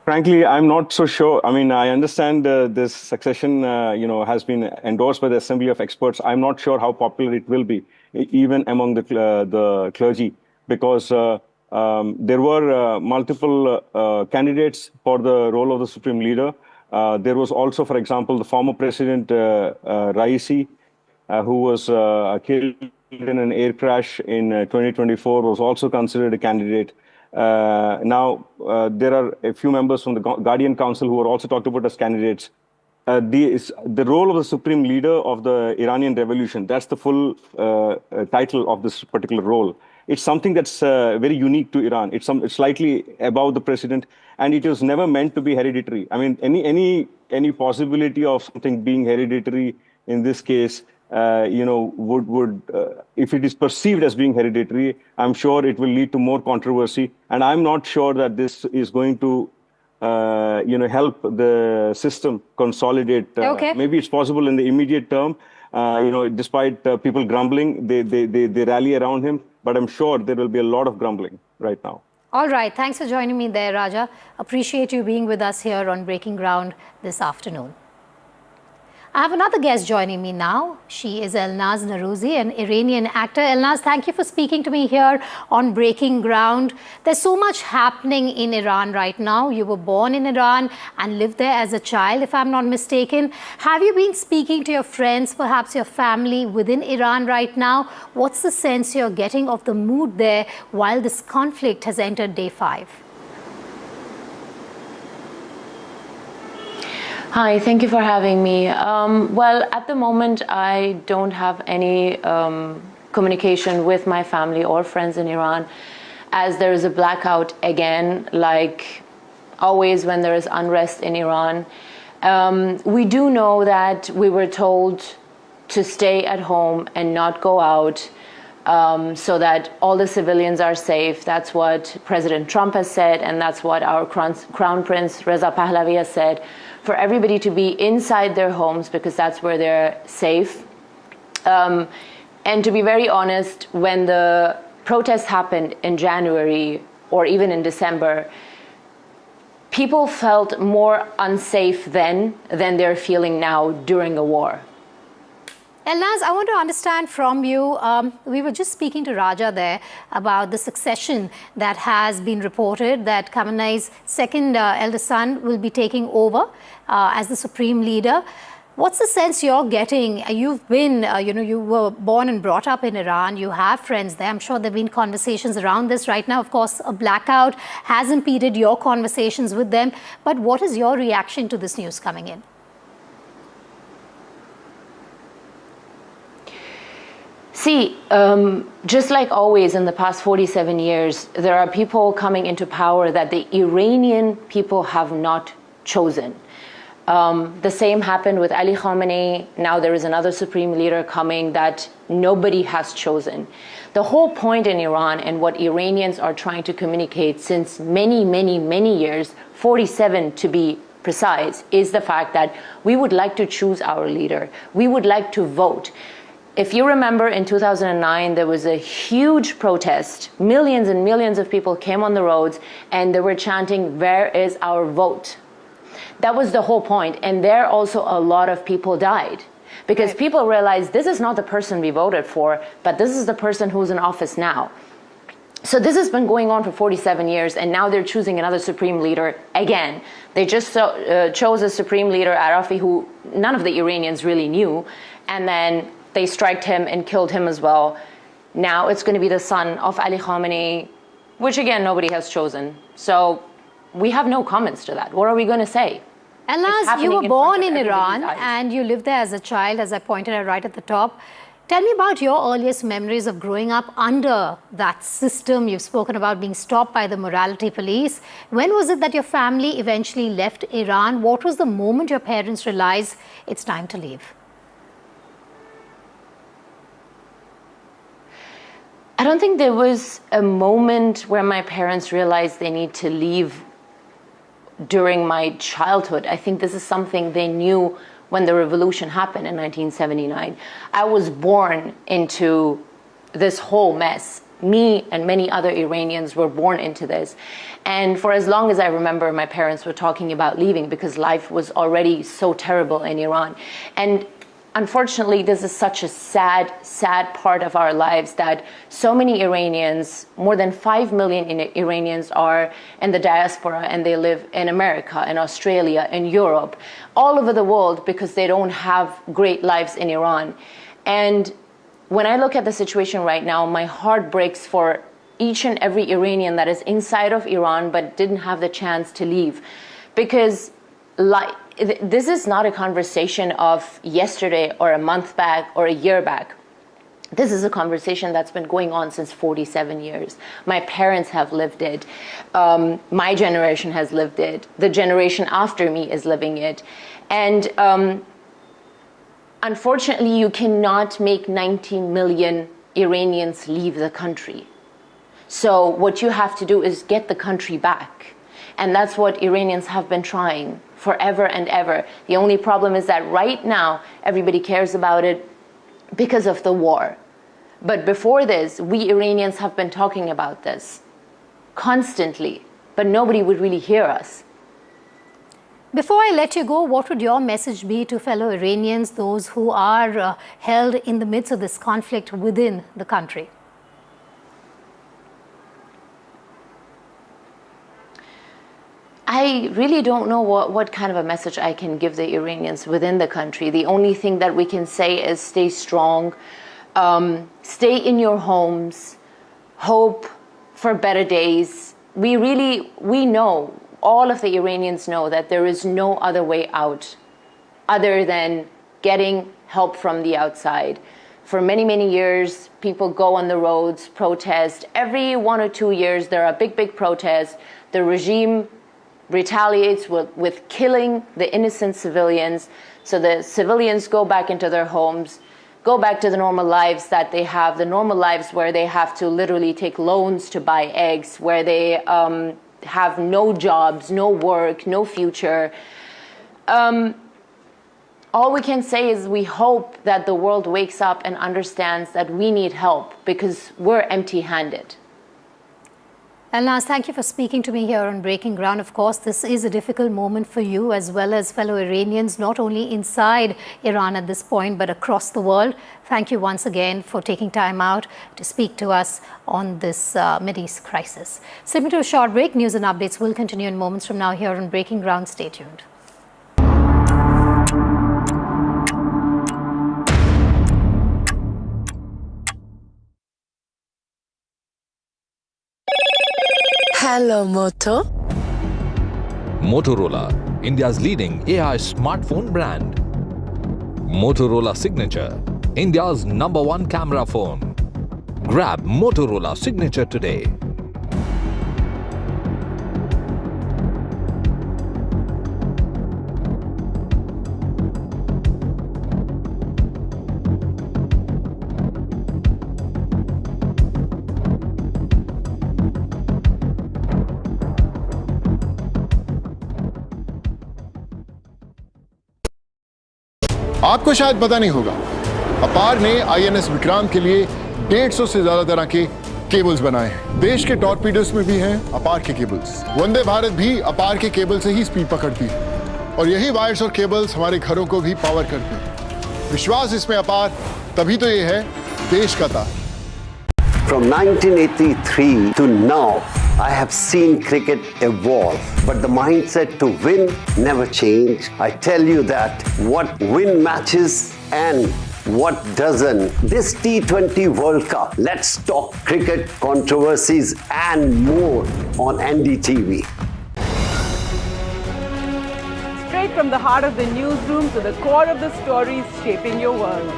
Frankly, I'm not so sure. I mean, I understand this succession, has been endorsed by the Assembly of Experts. I'm not sure how popular it will be, even among the clergy, because there were multiple candidates for the role of the supreme leader. There was also, for example, the former president Raisi, who was killed in an air crash in 2024, was also considered a candidate. Now, there are a few members from the Guardian Council who are also talked about as candidates. The role of the supreme leader of the Iranian revolution, that's the full title of this particular role. It's something that's very unique to Iran. It's slightly above the president, and it was never meant to be hereditary. I mean, any possibility of something being hereditary in this case, would if it is perceived as being hereditary, I'm sure it will lead to more controversy. And I'm not sure that this is going to, help the system consolidate. Okay. Maybe it's possible in the immediate term. Despite people grumbling, they rally around him. But I'm sure there will be a lot of grumbling right now. All right. Thanks for joining me there, Raja. Appreciate you being with us here on Breaking Ground this afternoon. I have another guest joining me now. She is Elnaz Narouzi, an Iranian actor. Elnaz, thank you for speaking to me here on Breaking Ground. There's so much happening in Iran right now. You were born in Iran and lived there as a child, if I'm not mistaken. Have you been speaking to your friends, perhaps your family within Iran right now? What's the sense you're getting of the mood there while this conflict has entered day 5? Hi, thank you for having me. Well, at the moment, I don't have any communication with my family or friends in Iran, as there is a blackout again, like always when there is unrest in Iran. We do know that we were told to stay at home and not go out so that all the civilians are safe. That's what President Trump has said, and that's what our Crown Prince Reza Pahlavi has said, for everybody to be inside their homes because that's where they're safe. And to be very honest, when the protests happened in January or even in December, people felt more unsafe then than they're feeling now during a war. Elnaz, I want to understand from you, we were just speaking to Raja there about the succession that has been reported, that Khamenei's second eldest son will be taking over as the supreme leader. What's the sense you're getting? You've been, you were born and brought up in Iran. You have friends there. I'm sure there have been conversations around this right now. Of course, a blackout has impeded your conversations with them. But what is your reaction to this news coming in? See, just like always in the past 47 years, there are people coming into power that the Iranian people have not chosen. The same happened with Ali Khamenei. Now there is another supreme leader coming that nobody has chosen. The whole point in Iran and what Iranians are trying to communicate since many, many, many years, 47 to be precise, is the fact that we would like to choose our leader. We would like to vote. If you remember, in 2009, there was a huge protest. Millions and millions of people came on the roads and they were chanting, "Where is our vote?" That was the whole point. And there also a lot of people died because people realized this is not the person we voted for, but this is the person who's in office now. So this has been going on for 47 years, and now they're choosing another supreme leader again. They just chose a supreme leader, Arafi, who none of the Iranians really knew, and then they striked him and killed him as well. Now it's going to be the son of Ali Khamenei, which again, nobody has chosen. So we have no comments to that. What are we going to say? Elnaz, you were born in Iran and you lived there as a child, as I pointed out right at the top. Tell me about your earliest memories of growing up under that system. You've spoken about being stopped by the morality police. When was it that your family eventually left Iran? What was the moment your parents realized it's time to leave? I don't think there was a moment where my parents realized they need to leave during my childhood. I think this is something they knew when the revolution happened in 1979. I was born into this whole mess. Me and many other Iranians were born into this. And for as long as I remember, my parents were talking about leaving because life was already so terrible in Iran. And unfortunately, this is such a sad, sad part of our lives that so many Iranians, more than 5 million Iranians are in the diaspora, and they live in America, in Australia, in Europe, all over the world because they don't have great lives in Iran. And when I look at the situation right now, my heart breaks for each and every Iranian that is inside of Iran but didn't have the chance to leave. Because this is not a conversation of yesterday or a month back or a year back. This is a conversation that's been going on since 47 years. My parents have lived it. My generation has lived it. The generation after me is living it. And unfortunately, you cannot make 19 million Iranians leave the country. So what you have to do is get the country back. And that's what Iranians have been trying forever and ever. The only problem is that right now, everybody cares about it because of the war. But before this, we Iranians have been talking about this constantly, but nobody would really hear us. Before I let you go, what would your message be to fellow Iranians, those who are held in the midst of this conflict within the country? I really don't know what kind of a message I can give the Iranians within the country. The only thing that we can say is stay strong, stay in your homes, hope for better days. We know, all of the Iranians know that there is no other way out other than getting help from the outside. For many, many years, people go on the roads, protest. Every 1 or 2 years, there are big protests. The regime retaliates with killing the innocent civilians. So the civilians go back into their homes, go back to the normal lives that they have, the normal lives where they have to literally take loans to buy eggs, where they have no jobs, no work, no future. All we can say is we hope that the world wakes up and understands that we need help because we're empty-handed. Elnaz, thank you for speaking to me here on Breaking Ground. Of course, this is a difficult moment for you as well as fellow Iranians, not only inside Iran at this point, but across the world. Thank you once again for taking time out to speak to us on this Mideast crisis. Submit to a short break. News and updates will continue in moments from now here on Breaking Ground. Stay tuned. Hello, Moto. Motorola, India's leading AI smartphone brand. Motorola Signature, India's #1 camera phone. Grab Motorola Signature today. आपको शायद पता नहीं होगा, अपार ने INS Vikrant के लिए 150 से ज्यादा तरह के केबल्स बनाए हैं। देश के टॉर्पीडोस में भी हैं अपार के केबल्स। वंदे भारत भी अपार के केबल से ही स्पीड पकड़ती है और यही वायर्स और केबल्स हमारे घरों को भी पावर करते हैं। विश्वास इसमें अपार, तभी तो ये है देश का तार। From 1983 to now, I have seen cricket evolve, but the mindset to win never changed. I tell you that what win matches and what doesn't. This T20 World Cup, let's talk cricket, controversies and more on NDTV. Straight from the heart of the newsroom to the core of the stories shaping your world.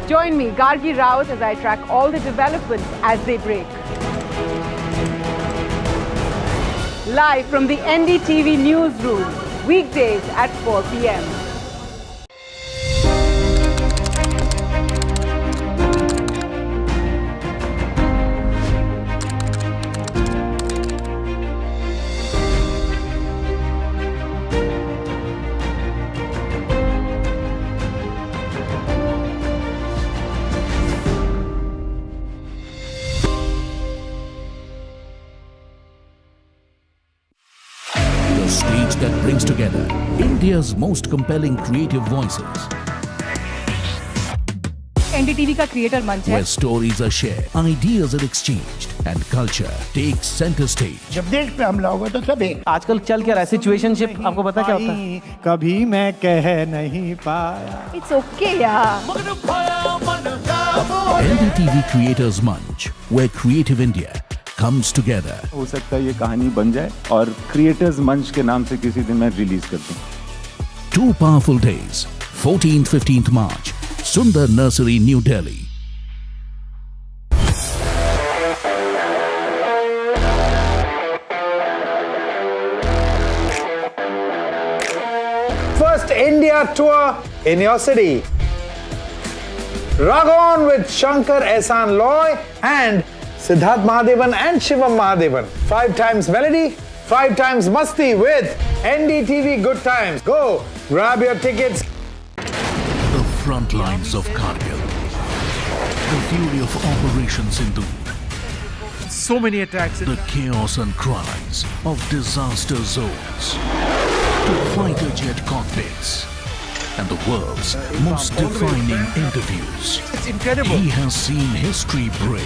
Join me, Gargi Raut, as I track all the developments as they break. Live from the NDTV newsroom, weekdays at 4 p.m. Stage that brings together India's most compelling creative voices. NDTV का creator मंच है where stories are shared, ideas are exchanged and culture takes center stage. जब देश पे हमला होगा तो सब एक। आजकल चल क्या रहा है सिचुएशनशिप, आपको पता क्या होता है? कभी मैं कह नहीं पाया। It's okay यार। NDTV Creators Munch, where creative India comes together. हो सकता है ये कहानी बन जाए और क्रिएटर्स मंच के नाम से किसी दिन मैं रिलीज कर दूं। 2 powerful days, 14th-15th March, Sundar Nursery, New Delhi. First India tour in your city. Rock on with Shankar Ehsan Loy and Siddharth Mahadevan and Shivam Mahadevan. 5 times melody, 5 times masti with NDTV Good Times. Go, grab your tickets. The front lines of Kargil. The fury of Operation Sindoor. So many attacks. The chaos and cries of disaster zones to fighter jet cockpits and the world's most defining interviews. It's incredible. He has seen history break.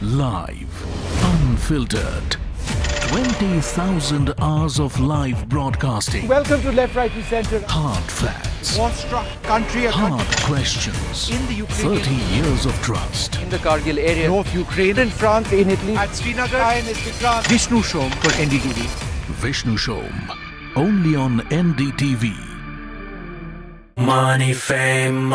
Live, unfiltered. 20,000 hours of live broadcasting. Welcome to Left, Right and Center. Hard facts. War-struck country. Hard questions. In the Ukraine. 30 years of trust. In the Kargil area. North Ukraine. In France. In Italy. At Srinagar. INS Vikrant. Vishnu Shom for NDTV. Vishnu Shom. Only on NDTV. Money, fame,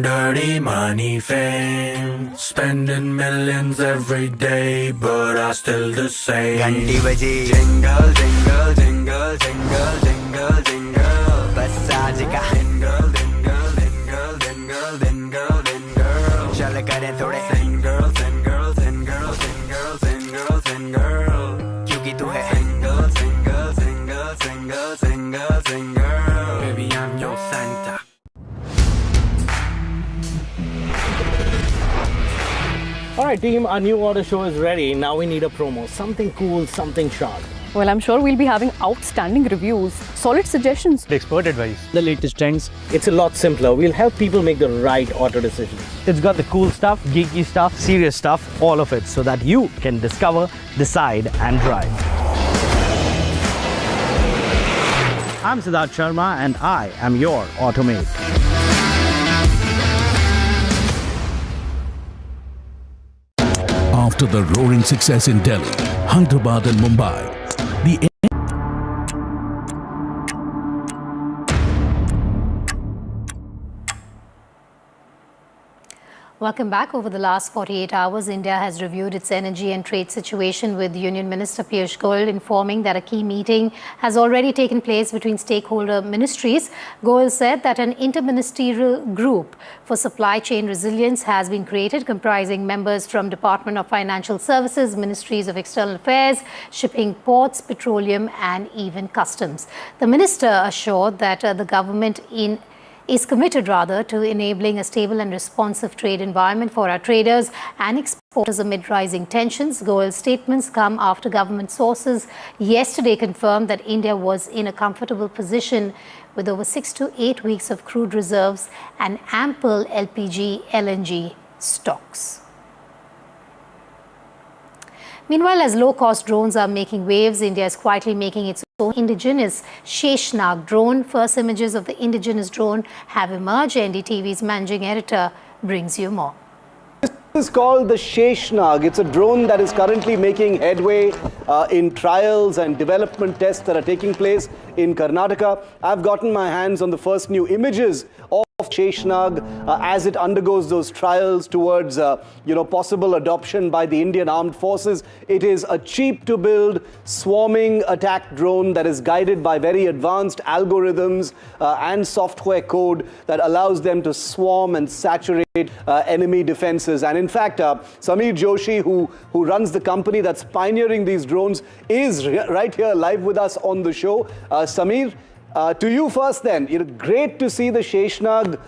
dirty money, fame. Spending millions every day, but I still the same. Ganti baji, jingle, jingle, jingle, jingle, jingle, jingle. Bas aaj ka jingle, jingle, jingle, jingle, jingle, jingle. Chal kare thode single, single, single, single, single, single. Kyunki tu hai single, single, single, single, single, single. Baby, I'm your Santa. Alright team, our new order show is ready. Now we need a promo. Something cool, something sharp. Well, I'm sure we'll be having outstanding reviews, solid suggestions. Expert advice. The latest trends. It's a lot simpler. We'll help people make the right auto decisions. It's got the cool stuff, geeky stuff, serious stuff, all of it, so that you can discover, decide and drive. I'm Siddharth Sharma and I am your Automate. After the roaring success in Delhi, Hyderabad and Mumbai, the Welcome back. Over the last 48 hours, India has reviewed its energy and trade situation with Union Minister Piyush Goyal informing that a key meeting has already taken place between stakeholder ministries. Goyal said that an interministerial group for supply chain resilience has been created, comprising members from Department of Financial Services, Ministries of External Affairs, Shipping, Ports, Petroleum and even Customs. The minister assured that the government is committed to enabling a stable and responsive trade environment for our traders and exporters amid rising tensions. Goyal's statements come after government sources yesterday confirmed that India was in a comfortable position with over 6 to 8 weeks of crude reserves and ample LPG, LNG stocks. Meanwhile, as low-cost drones are making waves, India is quietly making its own indigenous Sheshnag drone. First images of the indigenous drone have emerged. NDTV's managing editor brings you more. This is called the Sheshnag. It's a drone that is currently making headway in trials and development tests that are taking place in Karnataka. I've gotten my hands on the first new images of Sheshnag as it undergoes those trials towards possible adoption by the Indian Armed Forces. It is a cheap-to-build swarming attack drone that is guided by very advanced algorithms and software code that allows them to swarm and saturate enemy defenses. And in fact, Sameer Joshi, who runs the company that's pioneering these drones, is right here live with us on the show. Sameer, to you first then, great to see the Sheshnag,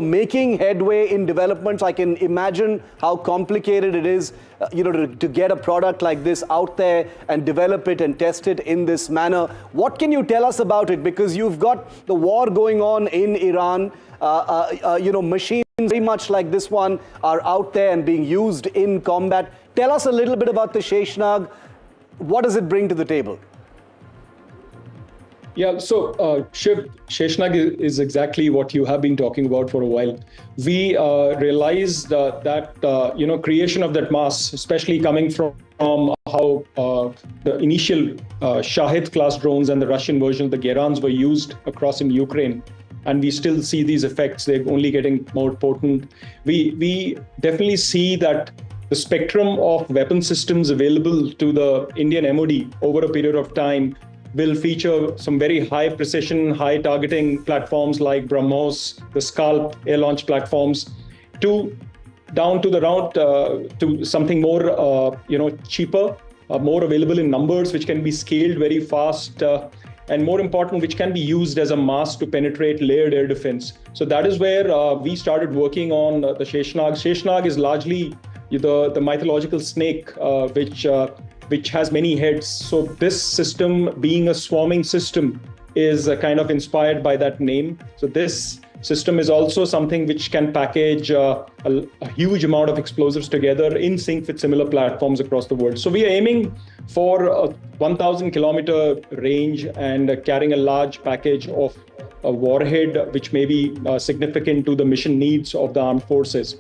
making headway in developments. I can imagine how complicated it is, to get a product like this out there and develop it and test it in this manner. What can you tell us about it? Because you've got the war going on in Iran, machines very much like this one are out there and being used in combat. Tell us a little bit about the Sheshnag. What does it bring to the table? Yeah, so Shiv, Sheshnag is exactly what you have been talking about for a while. We realized that creation of that mass, especially coming from how the initial Shahid class drones and the Russian version of the Gerans were used across in Ukraine, and we still see these effects. They're only getting more potent. We definitely see that the spectrum of weapon systems available to the Indian MOD over a period of time will feature some very high precision, high targeting platforms like BrahMos, the Scalp air launch platforms, down to the route to something more, cheaper, more available in numbers, which can be scaled very fast, and more important, which can be used as a mask to penetrate layered air defense. So that is where we started working on the Sheshnag. Sheshnag is largely the mythological snake, which has many heads. So this system, being a swarming system, is kind of inspired by that name. So this system is also something which can package a huge amount of explosives together in sync with similar platforms across the world. So we are aiming for a 1,000 kilometer range and carrying a large package of a warhead, which may be significant to the mission needs of the armed forces.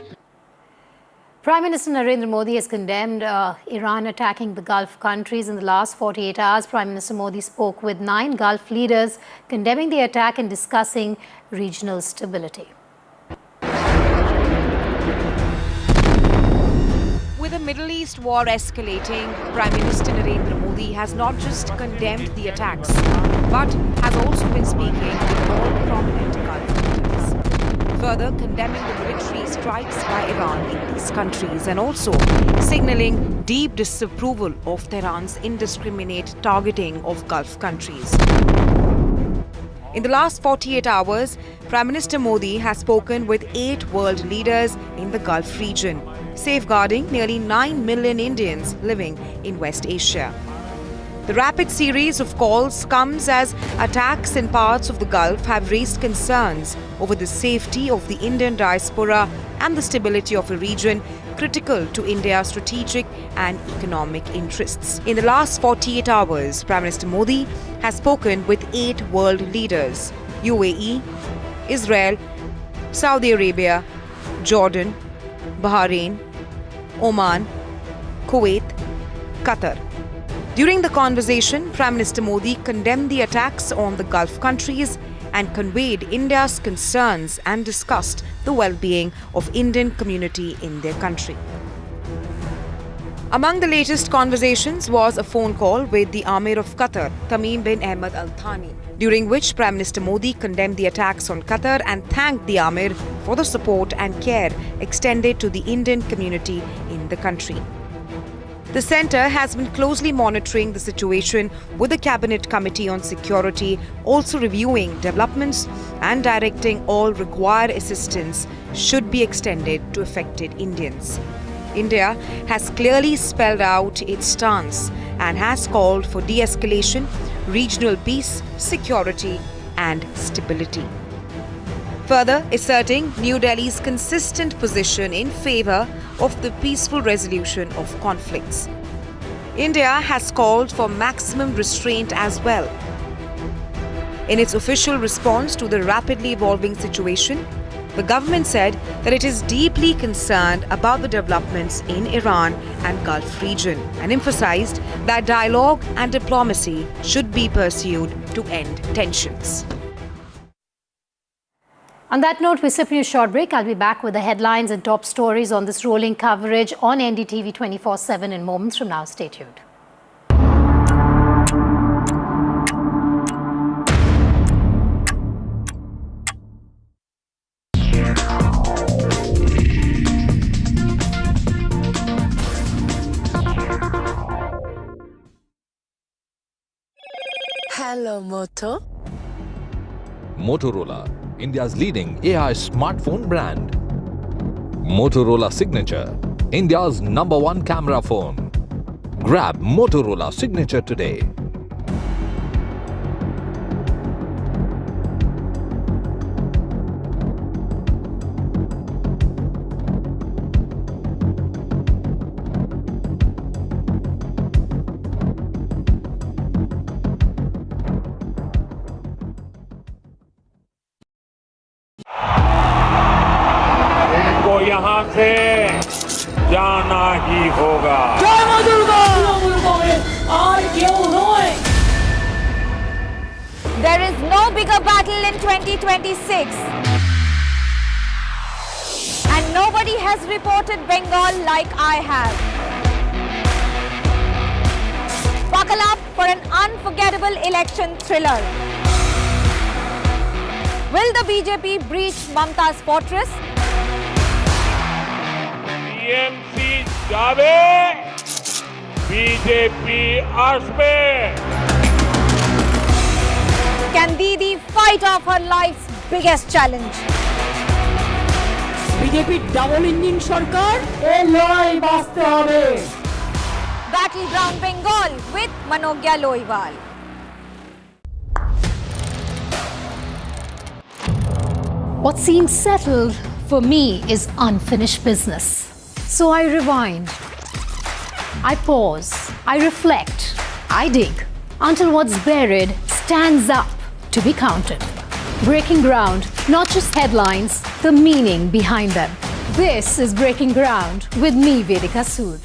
Prime Minister Narendra Modi has condemned Iran attacking the Gulf countries. In the last 48 hours, Prime Minister Modi spoke with 9 Gulf leaders, condemning the attack and discussing regional stability. With the Middle East war escalating, Prime Minister Narendra Modi has not just condemned the attacks, but has also been speaking with all prominent Gulf leaders, further condemning the military strikes by Iran in these countries and also signaling deep disapproval of Tehran's indiscriminate targeting of Gulf countries. In the last 48 hours, Prime Minister Modi has spoken with 8 world leaders in the Gulf region, safeguarding nearly 9 million Indians living in West Asia. The rapid series of calls comes as attacks in parts of the Gulf have raised concerns over the safety of the Indian diaspora and the stability of a region critical to India's strategic and economic interests. In the last 48 hours, Prime Minister Modi has spoken with 8 world leaders: UAE, Israel, Saudi Arabia, Jordan, Bahrain, Oman, Kuwait, Qatar. During the conversation, Prime Minister Modi condemned the attacks on the Gulf countries and conveyed India's concerns and discussed the well-being of Indian community in their country. Among the latest conversations was a phone call with the Amir of Qatar, Tamim bin Ahmed Al Thani, during which Prime Minister Modi condemned the attacks on Qatar and thanked the Amir for the support and care extended to the Indian community in the country. The centre has been closely monitoring the situation with the Cabinet Committee on Security, also reviewing developments and directing all required assistance should be extended to affected Indians. India has clearly spelled out its stance and has called for de-escalation, regional peace, security and stability, further asserting New Delhi's consistent position in favour of the peaceful resolution of conflicts. India has called for maximum restraint as well. In its official response to the rapidly evolving situation, the government said that it is deeply concerned about the developments in Iran and Gulf region and emphasized that dialogue and diplomacy should be pursued to end tensions. On that note, we slip you a short break. I'll be back with the headlines and top stories on this rolling coverage on NDTV 24/7 in moments from now. Stay tuned. Hello, Moto. Motorola, India's leading AI smartphone brand. Motorola Signature, India's #1 camera phone. Grab Motorola Signature today. यहाँ से जाना ही होगा। जय मां Durga! There is no bigger battle in 2026, and nobody has reported Bengal like I have. Buckle up for an unforgettable election thriller. Will the BJP breach Mamta's fortress? TMC जावे, BJP आसपे. Can Didi fight off her life's biggest challenge? BJP double engine সরকার এই লড়াই বাঁচতে হবে। Battleground Bengal with Manogya Loiwal. What seems settled for me is unfinished business. So I rewind, I pause, I reflect, I dig until what's buried stands up to be counted. Breaking ground, not just headlines, the meaning behind them. This is Breaking Ground with me, Vedika Sood.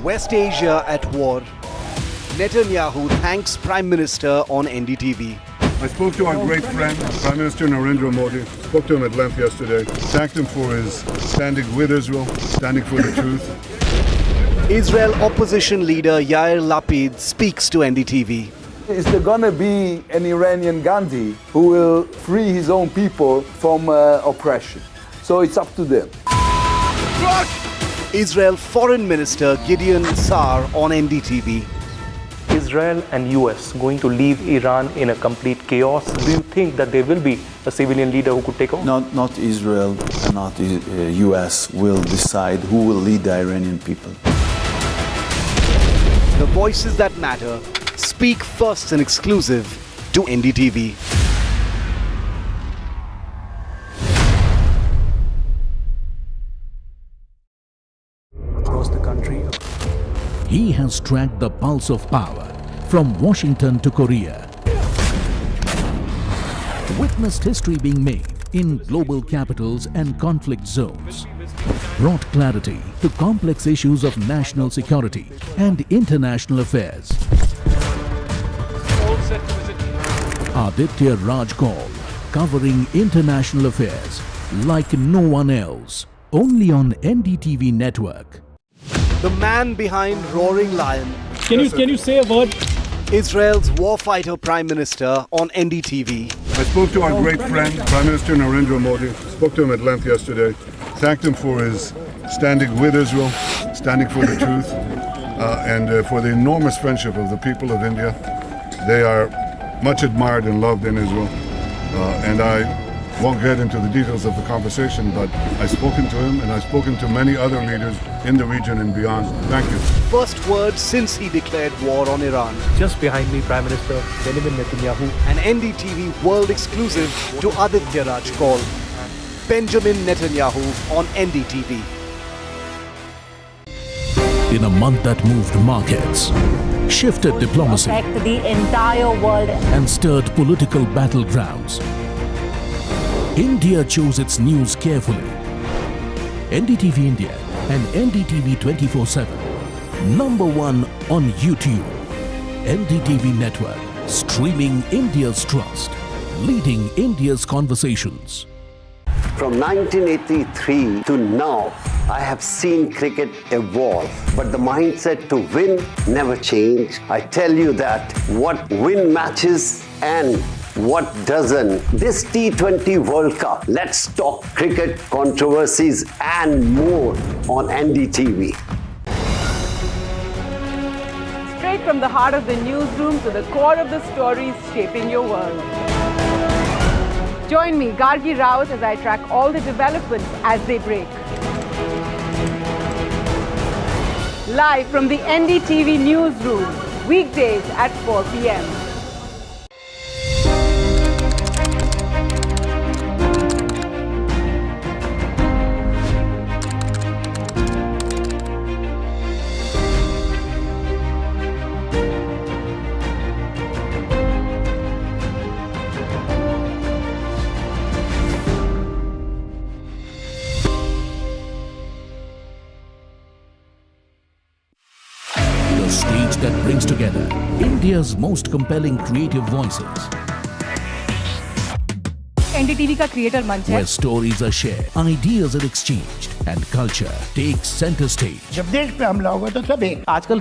West Asia at war. Netanyahu thanks Prime Minister on NDTV. I spoke to our great friend, Prime Minister Narendra Modi. Spoke to him at length yesterday. Thanked him for his standing with Israel, standing for the truth. Israel opposition leader Yair Lapid speaks to NDTV. Is there gonna be an Iranian Gandhi who will free his own people from oppression? So it's up to them. Israel Foreign Minister Gideon Sa'ar on NDTV. Israel and US going to leave Iran in a complete chaos? Do you think that there will be a civilian leader who could take over? Not Israel and not US will decide who will lead the Iranian people. The voices that matter speak first and exclusive to NDTV. Across the country, he has tracked the pulse of power from Washington to Korea. Witnessed history being made in global capitals and conflict zones. Brought clarity to complex issues of national security and international affairs. Aditya Raj Kaul, covering international affairs like no one else, only on NDTV network. The man behind Roaring Lion. Can you say a word? Israel's warfighter Prime Minister on NDTV. I spoke to our great friend, Prime Minister Narendra Modi. Spoke to him at length yesterday. Thanked him for his standing with Israel, standing for the truth, and for the enormous friendship of the people of India. They are much admired and loved in Israel. And I won't get into the details of the conversation, but I've spoken to him and I've spoken to many other leaders in the region and beyond. Thank you. First word since he declared war on Iran. Just behind me, Prime Minister Benjamin Netanyahu. An NDTV world exclusive to Aditya Raj Kaul. Benjamin Netanyahu on NDTV. In a month that moved markets, shifted diplomacy, Affect the entire world. and stirred political battlegrounds, India chose its news carefully. NDTV India and NDTV 24/7, #1 on YouTube. NDTV Network, streaming India's trust, leading India's conversations. From 1983 to now, I have seen cricket evolve, but the mindset to win never changed. I tell you that what win matches and what doesn't. This T20 World Cup, let's talk cricket, controversies and more on NDTV. Straight from the heart of the newsroom to the core of the stories shaping your world. Join me, Gargi Raut, as I track all the developments as they break. Live from the NDTV newsroom, weekdays at 4 p.m. The stage that brings together India's most compelling creative voices, NDTV का creator मंच है where stories are shared, ideas are exchanged, and culture takes center stage. जब देश पे हमला होगा तो सब एक। आजकल